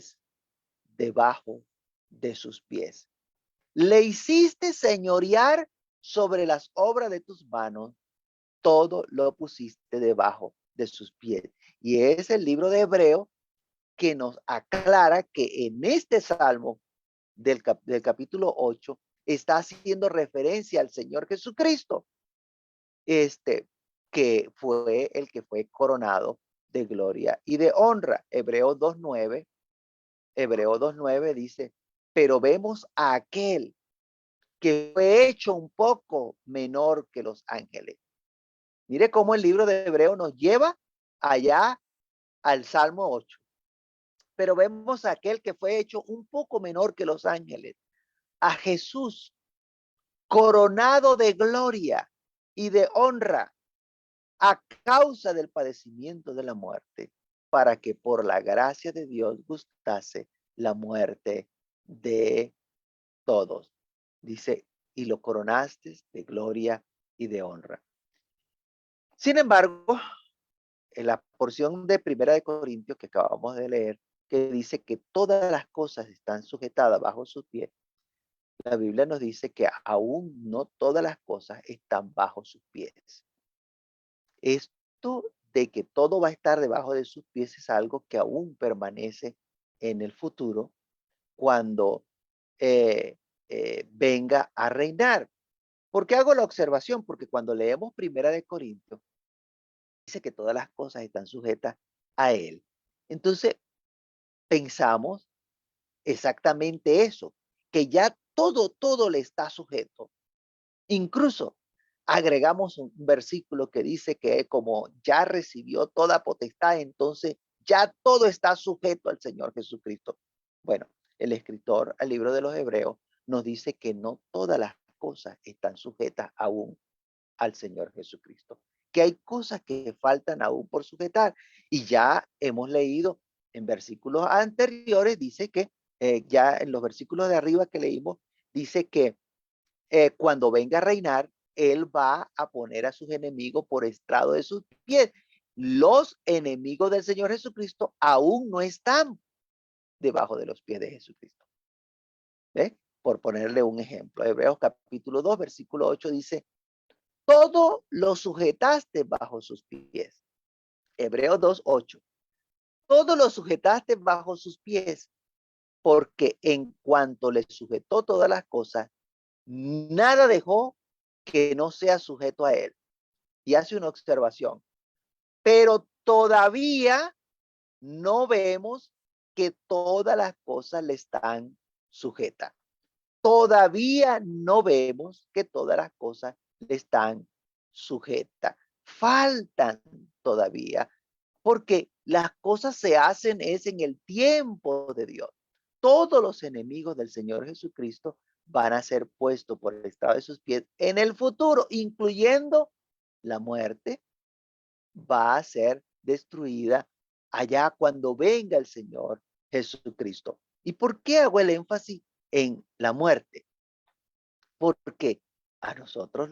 debajo de sus pies. Le hiciste señorear sobre las obras de tus manos. Todo lo pusiste debajo de sus pies. Y es el libro de Hebreo que nos aclara que en este salmo del capítulo 8 está haciendo referencia al Señor Jesucristo, que fue el que fue coronado de gloria y de honra. Hebreo 2:9 dice, pero vemos a aquel que fue hecho un poco menor que los ángeles. Mire cómo el libro de Hebreo nos lleva allá al Salmo 8. Pero vemos a aquel que fue hecho un poco menor que los ángeles, a Jesús, coronado de gloria y de honra a causa del padecimiento de la muerte, para que por la gracia de Dios gustase la muerte de todos. Dice, y lo coronaste de gloria y de honra. Sin embargo, en la porción de Primera de Corintios que acabamos de leer, que dice que todas las cosas están sujetadas bajo sus pies, la Biblia nos dice que aún no todas las cosas están bajo sus pies. Esto de que todo va a estar debajo de sus pies es algo que aún permanece en el futuro cuando eh, venga a reinar. ¿Por qué hago la observación? Porque cuando leemos Primera de Corintios, dice que todas las cosas están sujetas a él. Entonces, pensamos exactamente eso, que ya todo le está sujeto. Incluso agregamos un versículo que dice que como ya recibió toda potestad, entonces ya todo está sujeto al Señor Jesucristo. Bueno, el escritor al libro de los Hebreos nos dice que no todas las cosas están sujetas aún al Señor Jesucristo, que hay cosas que faltan aún por sujetar. Y ya hemos leído en versículos anteriores, dice que ya en los versículos de arriba que leímos, dice que cuando venga a reinar, él va a poner a sus enemigos por estrado de sus pies. Los enemigos del Señor Jesucristo aún no están debajo de los pies de Jesucristo. ¿Ve? Por ponerle un ejemplo, Hebreos capítulo 2, versículo 8 dice, todo lo sujetaste bajo sus pies. Hebreos 2:8. Todo lo sujetaste bajo sus pies, porque en cuanto le sujetó todas las cosas, nada dejó que no sea sujeto a él. Y hace una observación. Pero todavía no vemos que todas las cosas le están sujetas. Todavía no vemos que todas las cosas le están sujetas. Faltan todavía, porque las cosas se hacen es en el tiempo de Dios. Todos los enemigos del Señor Jesucristo van a ser puestos por el estrado de sus pies en el futuro, incluyendo la muerte, va a ser destruida allá cuando venga el Señor Jesucristo. ¿Y por qué hago el énfasis en la muerte? Porque A nosotros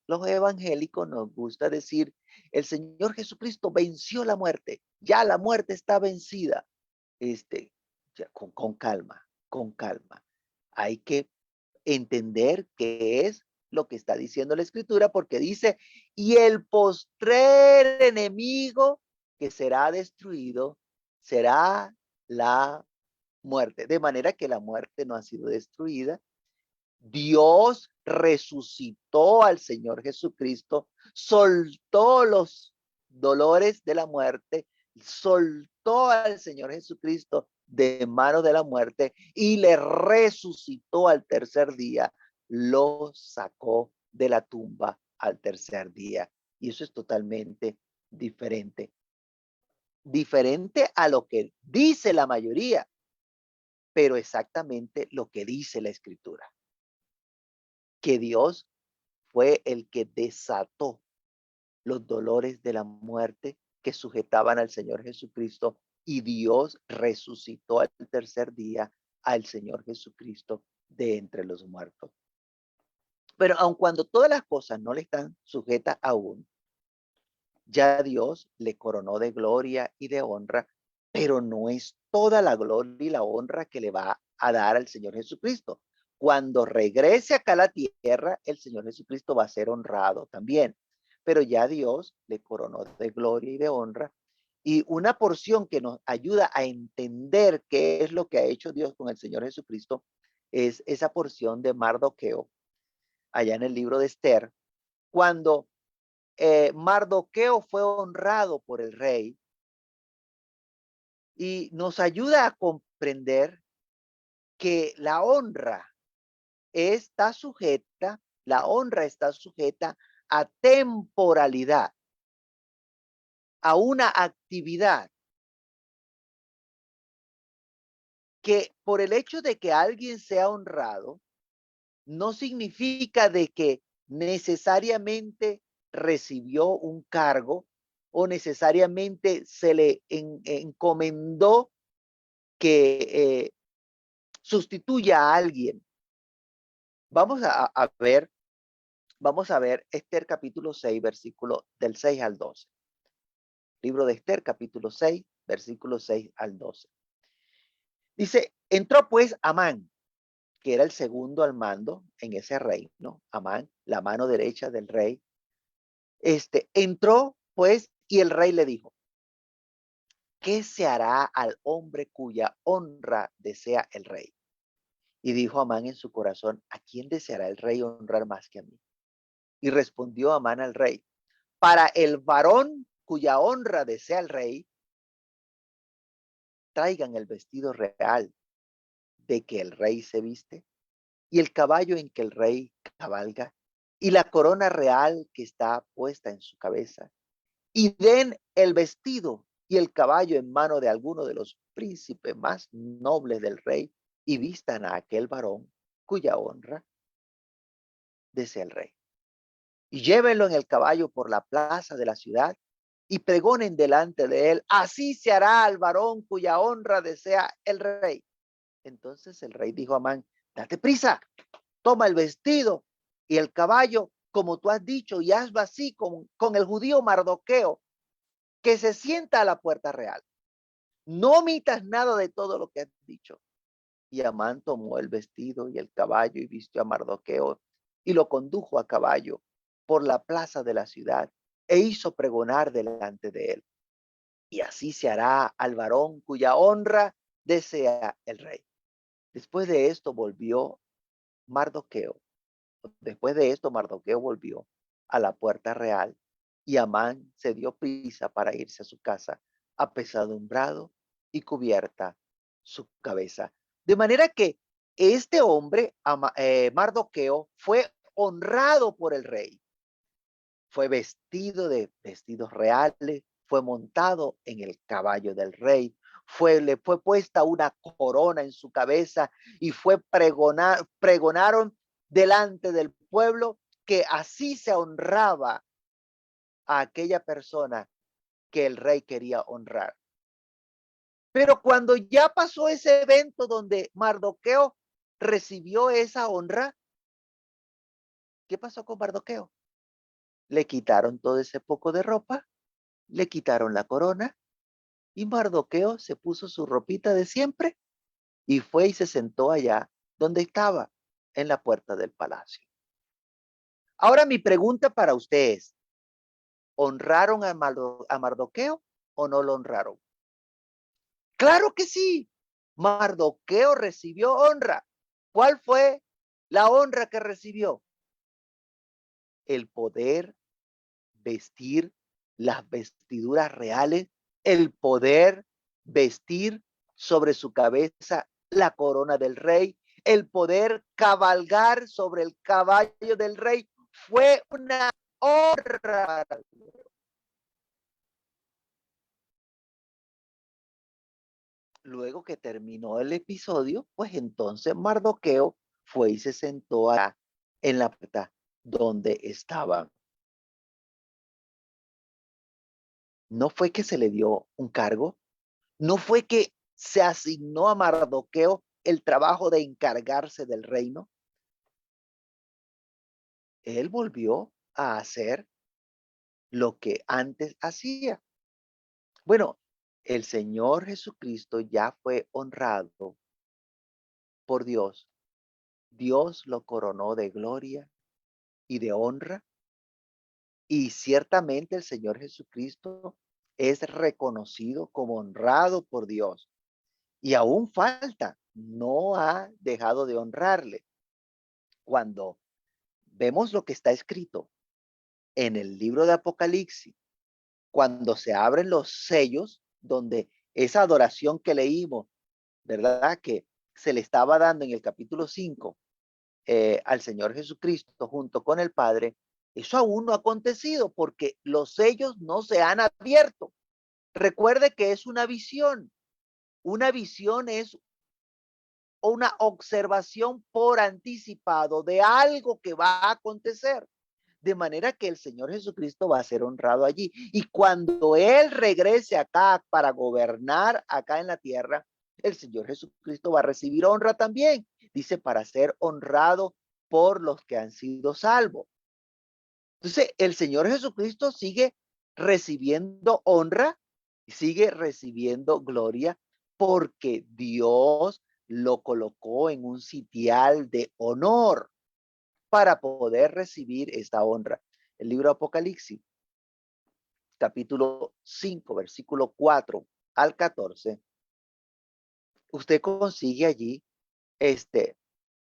los evangélicos nos gusta decir, el Señor Jesucristo venció la muerte, ya la muerte está vencida. Este, ya con calma, con calma. Hay que entender qué es lo que está diciendo la escritura, porque dice, y el postrer enemigo que será destruido será la muerte. De manera que la muerte no ha sido destruida. Dios resucitó al Señor Jesucristo, soltó los dolores de la muerte, soltó al Señor Jesucristo de mano de la muerte y le resucitó al tercer día, lo sacó de la tumba al tercer día. Y eso es totalmente diferente. Diferente a lo que dice la mayoría, pero exactamente lo que dice la escritura. Que Dios fue el que desató los dolores de la muerte que sujetaban al Señor Jesucristo y Dios resucitó al tercer día al Señor Jesucristo de entre los muertos. Pero aun cuando todas las cosas no le están sujetas aún, ya Dios le coronó de gloria y de honra, pero no es toda la gloria y la honra que le va a dar al Señor Jesucristo. Cuando regrese acá a la tierra, el Señor Jesucristo va a ser honrado también. Pero ya Dios le coronó de gloria y de honra. Y una porción que nos ayuda a entender qué es lo que ha hecho Dios con el Señor Jesucristo es esa porción de Mardoqueo, allá en el libro de Esther, cuando Mardoqueo fue honrado por el rey y nos ayuda a comprender que la honra está sujeta a temporalidad, a una actividad que por el hecho de que alguien sea honrado, no significa de que necesariamente recibió un cargo o necesariamente se le encomendó que sustituya a alguien. Vamos vamos a ver Esther capítulo 6, versículo del 6 al 12. Libro de Esther capítulo 6, versículo 6 al 12. Dice, entró pues Amán, que era el segundo al mando en ese reino, Amán, la mano derecha del rey. Entró pues y el rey le dijo, ¿qué se hará al hombre cuya honra desea el rey? Y dijo Amán en su corazón, ¿a quién deseará el rey honrar más que a mí? Y respondió Amán al rey, para el varón cuya honra desea el rey, traigan el vestido real de que el rey se viste y el caballo en que el rey cabalga y la corona real que está puesta en su cabeza y den el vestido y el caballo en mano de alguno de los príncipes más nobles del rey y vistan a aquel varón cuya honra desea el rey. Y llévenlo en el caballo por la plaza de la ciudad y pregonen delante de él, así se hará al varón cuya honra desea el rey. Entonces el rey dijo a Amán, date prisa, toma el vestido y el caballo, como tú has dicho, y hazlo así con el judío Mardoqueo, que se sienta a la puerta real. No omitas nada de todo lo que has dicho. Y Amán tomó el vestido y el caballo y vistió a Mardoqueo y lo condujo a caballo por la plaza de la ciudad e hizo pregonar delante de él. Y así se hará al varón cuya honra desea el rey. Después de esto volvió Mardoqueo. Después de esto Mardoqueo volvió a la puerta real y Amán se dio prisa para irse a su casa, apesadumbrado y cubierta su cabeza. De manera que este hombre, Mardoqueo, fue honrado por el rey. Fue vestido de vestidos reales, fue montado en el caballo del rey, le fue puesta una corona en su cabeza y pregonaron delante del pueblo que así se honraba a aquella persona que el rey quería honrar. Pero cuando ya pasó ese evento donde Mardoqueo recibió esa honra, ¿Qué pasó con Mardoqueo? Le quitaron todo ese poco de ropa, le quitaron la corona y Mardoqueo se puso su ropita de siempre y fue y se sentó allá donde estaba, en la puerta del palacio. Ahora mi pregunta para ustedes, ¿honraron a Mardoqueo o no lo honraron? Claro que sí. Mardoqueo recibió honra. ¿Cuál fue la honra que recibió? El poder vestir las vestiduras reales, el poder vestir sobre su cabeza la corona del rey, el poder cabalgar sobre el caballo del rey. Fue una honra. Luego que terminó el episodio, pues entonces Mardoqueo fue y se sentó allá en la puerta donde estaban. No fue que se le dio un cargo, no fue que se asignó a Mardoqueo el trabajo de encargarse del reino. Él volvió a hacer lo que antes hacía. Bueno, el Señor Jesucristo ya fue honrado por Dios. Dios lo coronó de gloria y de honra. Y ciertamente el Señor Jesucristo es reconocido como honrado por Dios. Y aún falta, no ha dejado de honrarle. Cuando vemos lo que está escrito en el libro de Apocalipsis, cuando se abren los sellos, donde esa adoración que leímos, ¿verdad? Que se le estaba dando en el capítulo 5 al Señor Jesucristo junto con el Padre, eso aún no ha acontecido porque los sellos no se han abierto. Recuerde que es una visión. Una visión es una observación por anticipado de algo que va a acontecer. De manera que el Señor Jesucristo va a ser honrado allí. Y cuando Él regrese acá para gobernar acá en la tierra, el Señor Jesucristo va a recibir honra también. Dice, para ser honrado por los que han sido salvos. Entonces, el Señor Jesucristo sigue recibiendo honra, sigue recibiendo gloria, porque Dios lo colocó en un sitial de honor para poder recibir esta honra. El libro de Apocalipsis, capítulo 5, versículo 4 al 14, usted consigue allí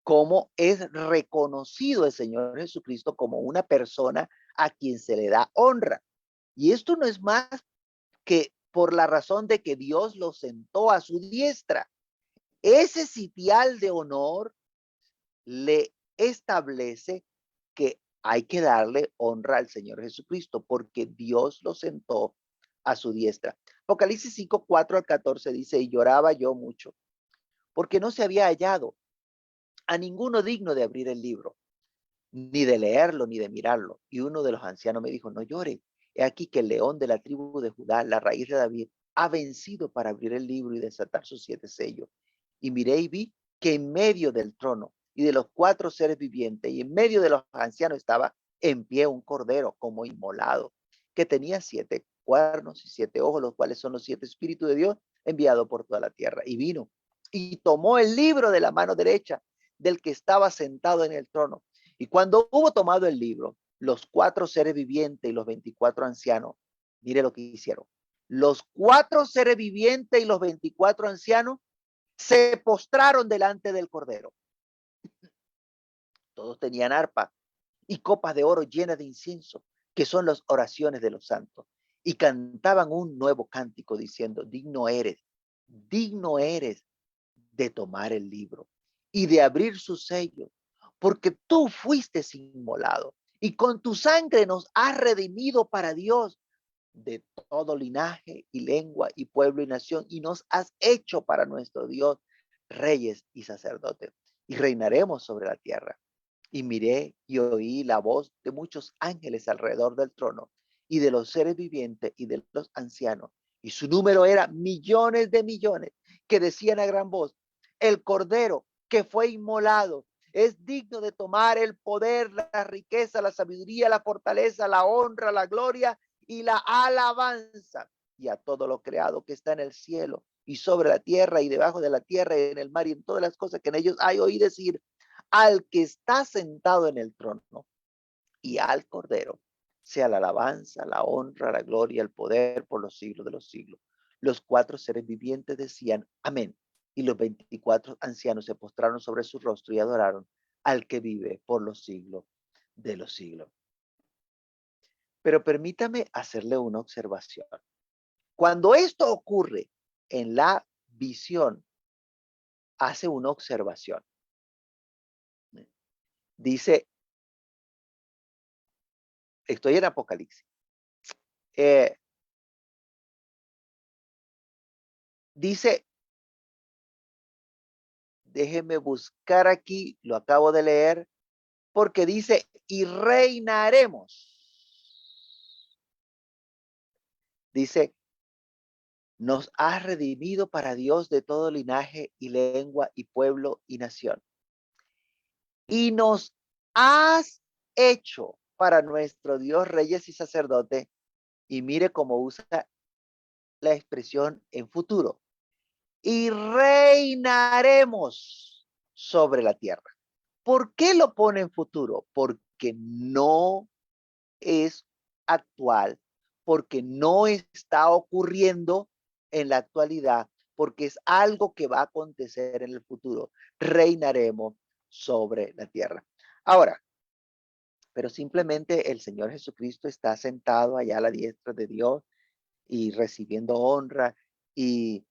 cómo es reconocido el Señor Jesucristo como una persona a quien se le da honra. Y esto no es más que por la razón de que Dios lo sentó a su diestra. Ese sitial de honor le establece que hay que darle honra al Señor Jesucristo porque Dios lo sentó a su diestra. Apocalipsis 5, 4 al 14 dice, y lloraba yo mucho porque no se había hallado a ninguno digno de abrir el libro, ni de leerlo, ni de mirarlo. Y uno de los ancianos me dijo, no llore, he aquí que el león de la tribu de Judá, la raíz de David, ha vencido para abrir el libro y desatar sus 7 sellos. Y miré y vi que en medio del trono y de los 4 seres vivientes y en medio de los ancianos estaba en pie un cordero como inmolado, que tenía 7 cuernos y 7 ojos, los cuales son los 7 espíritus de Dios enviados por toda la tierra. Y vino y tomó el libro de la mano derecha del que estaba sentado en el trono. Y cuando hubo tomado el libro, los 4 seres vivientes y los 24 ancianos, mire lo que hicieron. Los 4 seres vivientes y los 24 ancianos se postraron delante del Cordero. Todos tenían arpa y copas de oro llenas de incienso, que son las oraciones de los santos. Y cantaban un nuevo cántico diciendo, digno eres de tomar el libro y de abrir su sello, porque tú fuiste inmolado y con tu sangre nos has redimido para Dios de todo linaje y lengua y pueblo y nación, y nos has hecho para nuestro Dios reyes y sacerdotes, y reinaremos sobre la tierra. Y miré y oí la voz de muchos ángeles alrededor del trono, y de los seres vivientes y de los ancianos, y su número era millones de millones, que decían a gran voz, el cordero que fue inmolado es digno de tomar el poder, la riqueza, la sabiduría, la fortaleza, la honra, la gloria y la alabanza. Y a todo lo creado que está en el cielo y sobre la tierra y debajo de la tierra y en el mar y en todas las cosas que en ellos hay, oí decir al que está sentado en el trono y al Cordero, sea la alabanza, la honra, la gloria, el poder por los siglos de los siglos. Los cuatro seres vivientes decían, amén. Y los 24 ancianos se postraron sobre su rostro y adoraron al que vive por los siglos de los siglos. Pero permítame hacerle una observación. Cuando esto ocurre en la visión, hace una observación. Dice, estoy en Apocalipsis. Eh, dice, déjeme buscar aquí, lo acabo de leer, porque dice, y reinaremos. Dice, nos has redimido para Dios de todo linaje y lengua y pueblo y nación. Y nos has hecho para nuestro Dios reyes y sacerdotes. Y mire cómo usa la expresión en futuro. Y reinaremos sobre la tierra. ¿Por qué lo pone en futuro? Porque no es actual, porque no está ocurriendo en la actualidad, porque es algo que va a acontecer en el futuro. Reinaremos sobre la tierra. Ahora, pero simplemente el Señor Jesucristo está sentado allá a la diestra de Dios y recibiendo honra y,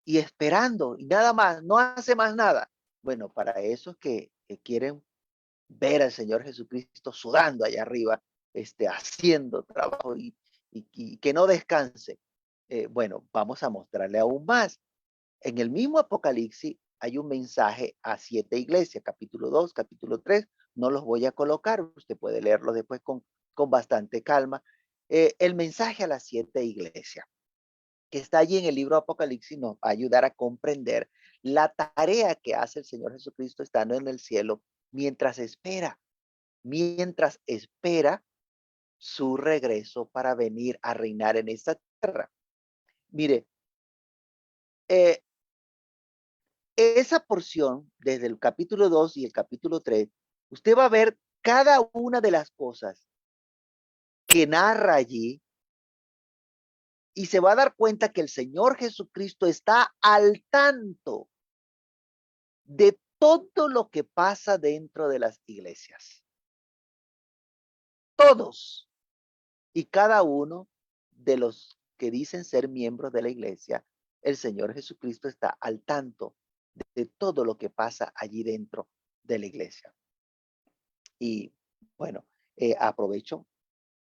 y esperando y nada más, no hace más nada. Bueno, para esos que quieren ver al Señor Jesucristo sudando allá arriba, haciendo trabajo y que no descanse. Bueno, vamos a mostrarle aún más. En el mismo Apocalipsis hay un mensaje a 7 iglesias, capítulo 2, capítulo 3. No los voy a colocar, usted puede leerlo después con bastante calma. El mensaje a las 7 iglesias que está allí en el libro Apocalipsis nos va a ayudar a comprender la tarea que hace el Señor Jesucristo estando en el cielo mientras espera su regreso para venir a reinar en esta tierra. Mire, eh, esa porción, desde el capítulo 2 y el capítulo 3, usted va a ver cada una de las cosas que narra allí y se va a dar cuenta que el Señor Jesucristo está al tanto de todo lo que pasa dentro de las iglesias. Todos y cada uno de los que dicen ser miembros de la iglesia, el Señor Jesucristo está al tanto de todo lo que pasa allí dentro de la iglesia. Y bueno, aprovecho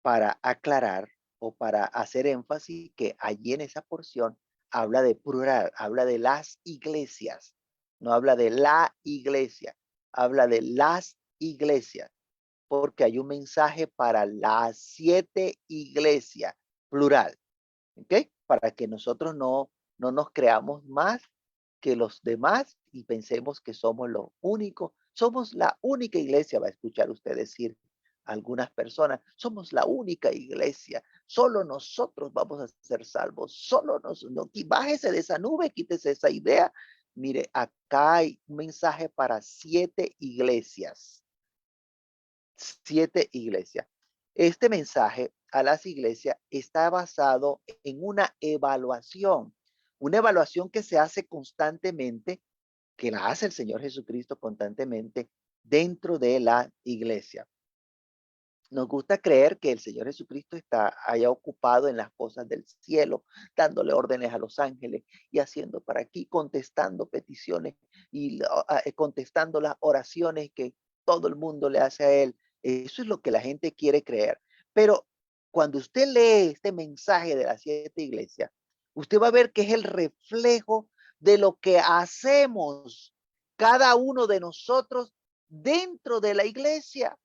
para aclarar o para hacer énfasis que allí en esa porción habla de plural, habla de las iglesias, no habla de la iglesia, habla de las iglesias, porque hay un mensaje para las 7 iglesias, plural, ¿ok? Para que nosotros no nos creamos más que los demás y pensemos que somos los únicos, somos la única iglesia, va a escuchar usted decir algunas personas, somos la única iglesia, solo nosotros vamos a ser salvos, solo nosotros, bájese de esa nube, quítese esa idea. Mire, acá hay un mensaje para 7 iglesias, 7 iglesias. Este mensaje a las iglesias está basado en una evaluación que se hace constantemente, que la hace el Señor Jesucristo constantemente dentro de la iglesia. Nos gusta creer que el Señor Jesucristo está haya ocupado en las cosas del cielo, dándole órdenes a los ángeles y haciendo para aquí, contestando peticiones y contestando las oraciones que todo el mundo le hace a él. Eso es lo que la gente quiere creer. Pero cuando usted lee este mensaje de las 7 iglesias, usted va a ver que es el reflejo de lo que hacemos cada uno de nosotros dentro de la iglesia.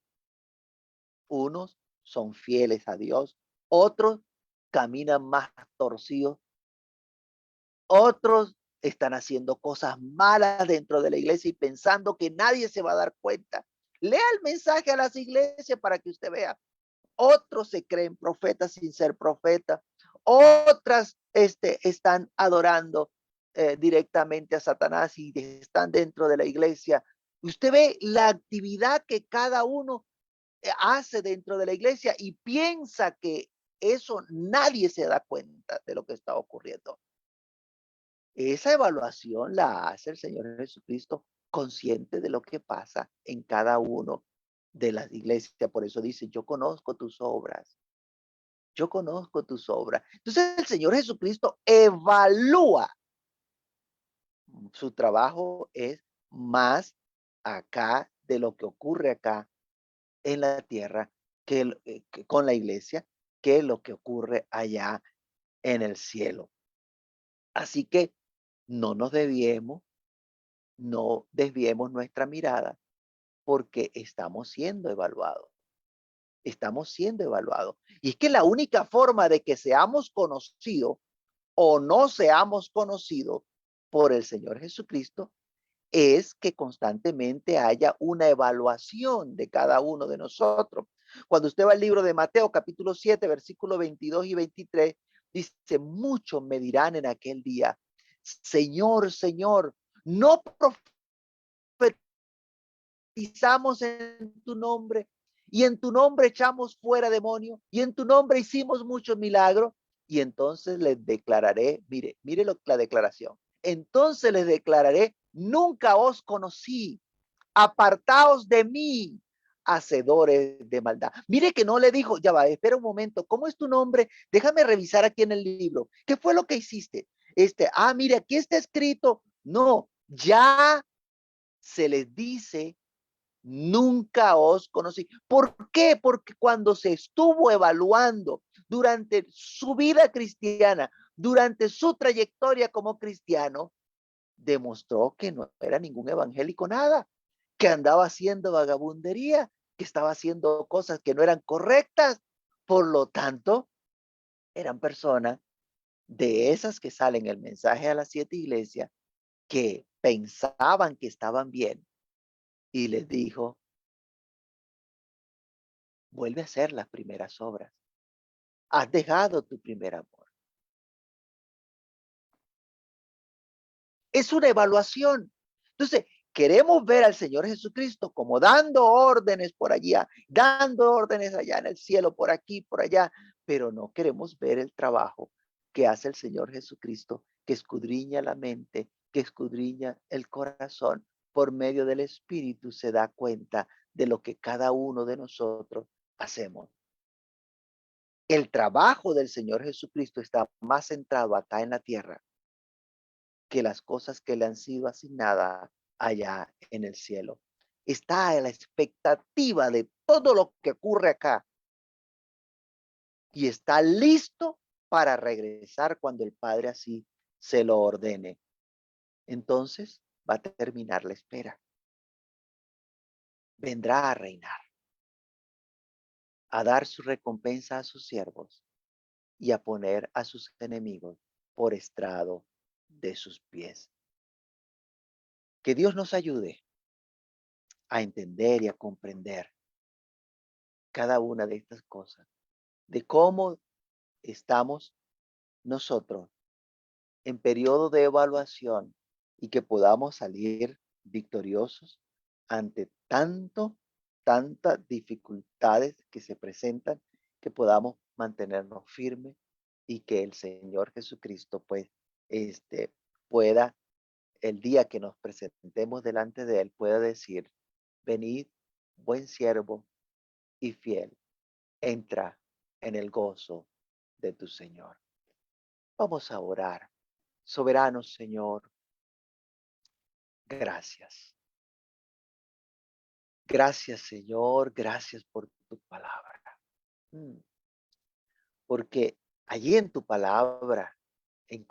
Unos son fieles a Dios, otros caminan más torcidos, otros están haciendo cosas malas dentro de la iglesia y pensando que nadie se va a dar cuenta. Lea el mensaje a las iglesias para que usted vea. Otros se creen profetas sin ser profetas. Otras están adorando directamente a Satanás y están dentro de la iglesia. Usted ve la actividad que cada uno hace dentro de la iglesia y piensa que eso nadie se da cuenta de lo que está ocurriendo. Esa evaluación la hace el Señor Jesucristo consciente de lo que pasa en cada uno de las iglesias. Por eso dice, yo conozco tus obras. Yo conozco tus obras. Entonces el Señor Jesucristo evalúa. Su trabajo es más acá de lo que ocurre acá en la tierra que con la iglesia que lo que ocurre allá en el cielo. Así que no nos desviemos, no desviemos nuestra mirada porque estamos siendo evaluados. Estamos siendo evaluados. Y es que la única forma de que seamos conocidos o no seamos conocidos por el Señor Jesucristo es que constantemente haya una evaluación de cada uno de nosotros. Cuando usted va al libro de Mateo, capítulo 7, versículos 22 y 23, dice, muchos me dirán en aquel día, Señor, Señor, no profetizamos en tu nombre y en tu nombre echamos fuera demonios y en tu nombre hicimos muchos milagros. Y entonces les declararé, mire la declaración. Entonces les declararé, nunca os conocí, apartaos de mí, hacedores de maldad. Mire que no le dijo, ya va, espera un momento, ¿cómo es tu nombre? Déjame revisar aquí en el libro. ¿Qué fue lo que hiciste? Mire, aquí está escrito. No, ya se les dice, nunca os conocí. ¿Por qué? Porque cuando se estuvo evaluando durante su vida cristiana, durante su trayectoria como cristiano, demostró que no era ningún evangélico nada, que andaba haciendo vagabundería, que estaba haciendo cosas que no eran correctas. Por lo tanto, eran personas de esas que salen el mensaje a las 7 iglesias que pensaban que estaban bien y les dijo, vuelve a hacer las primeras obras. Has dejado tu primer amor. Es una evaluación. Entonces, queremos ver al Señor Jesucristo como dando órdenes por allá, dando órdenes allá en el cielo, por aquí, por allá, pero no queremos ver el trabajo que hace el Señor Jesucristo, que escudriña la mente, que escudriña el corazón, por medio del Espíritu se da cuenta de lo que cada uno de nosotros hacemos. El trabajo del Señor Jesucristo está más centrado acá en la tierra que las cosas que le han sido asignadas allá en el cielo. Está a la expectativa de todo lo que ocurre acá y está listo para regresar cuando el Padre así se lo ordene. Entonces va a terminar la espera. Vendrá a reinar, a dar su recompensa a sus siervos y a poner a sus enemigos por estrado de sus pies. Que Dios nos ayude a entender y a comprender cada una de estas cosas, de cómo estamos nosotros en periodo de evaluación y que podamos salir victoriosos ante tantas dificultades que se presentan, que podamos mantenernos firmes y que el Señor Jesucristo pues pueda el día que nos presentemos delante de él pueda decir, venid, buen siervo y fiel, entra en el gozo de tu Señor. Vamos a orar. Soberano Señor, gracias. Gracias Señor, gracias por tu palabra. Mm, Porque allí en tu palabra encontramos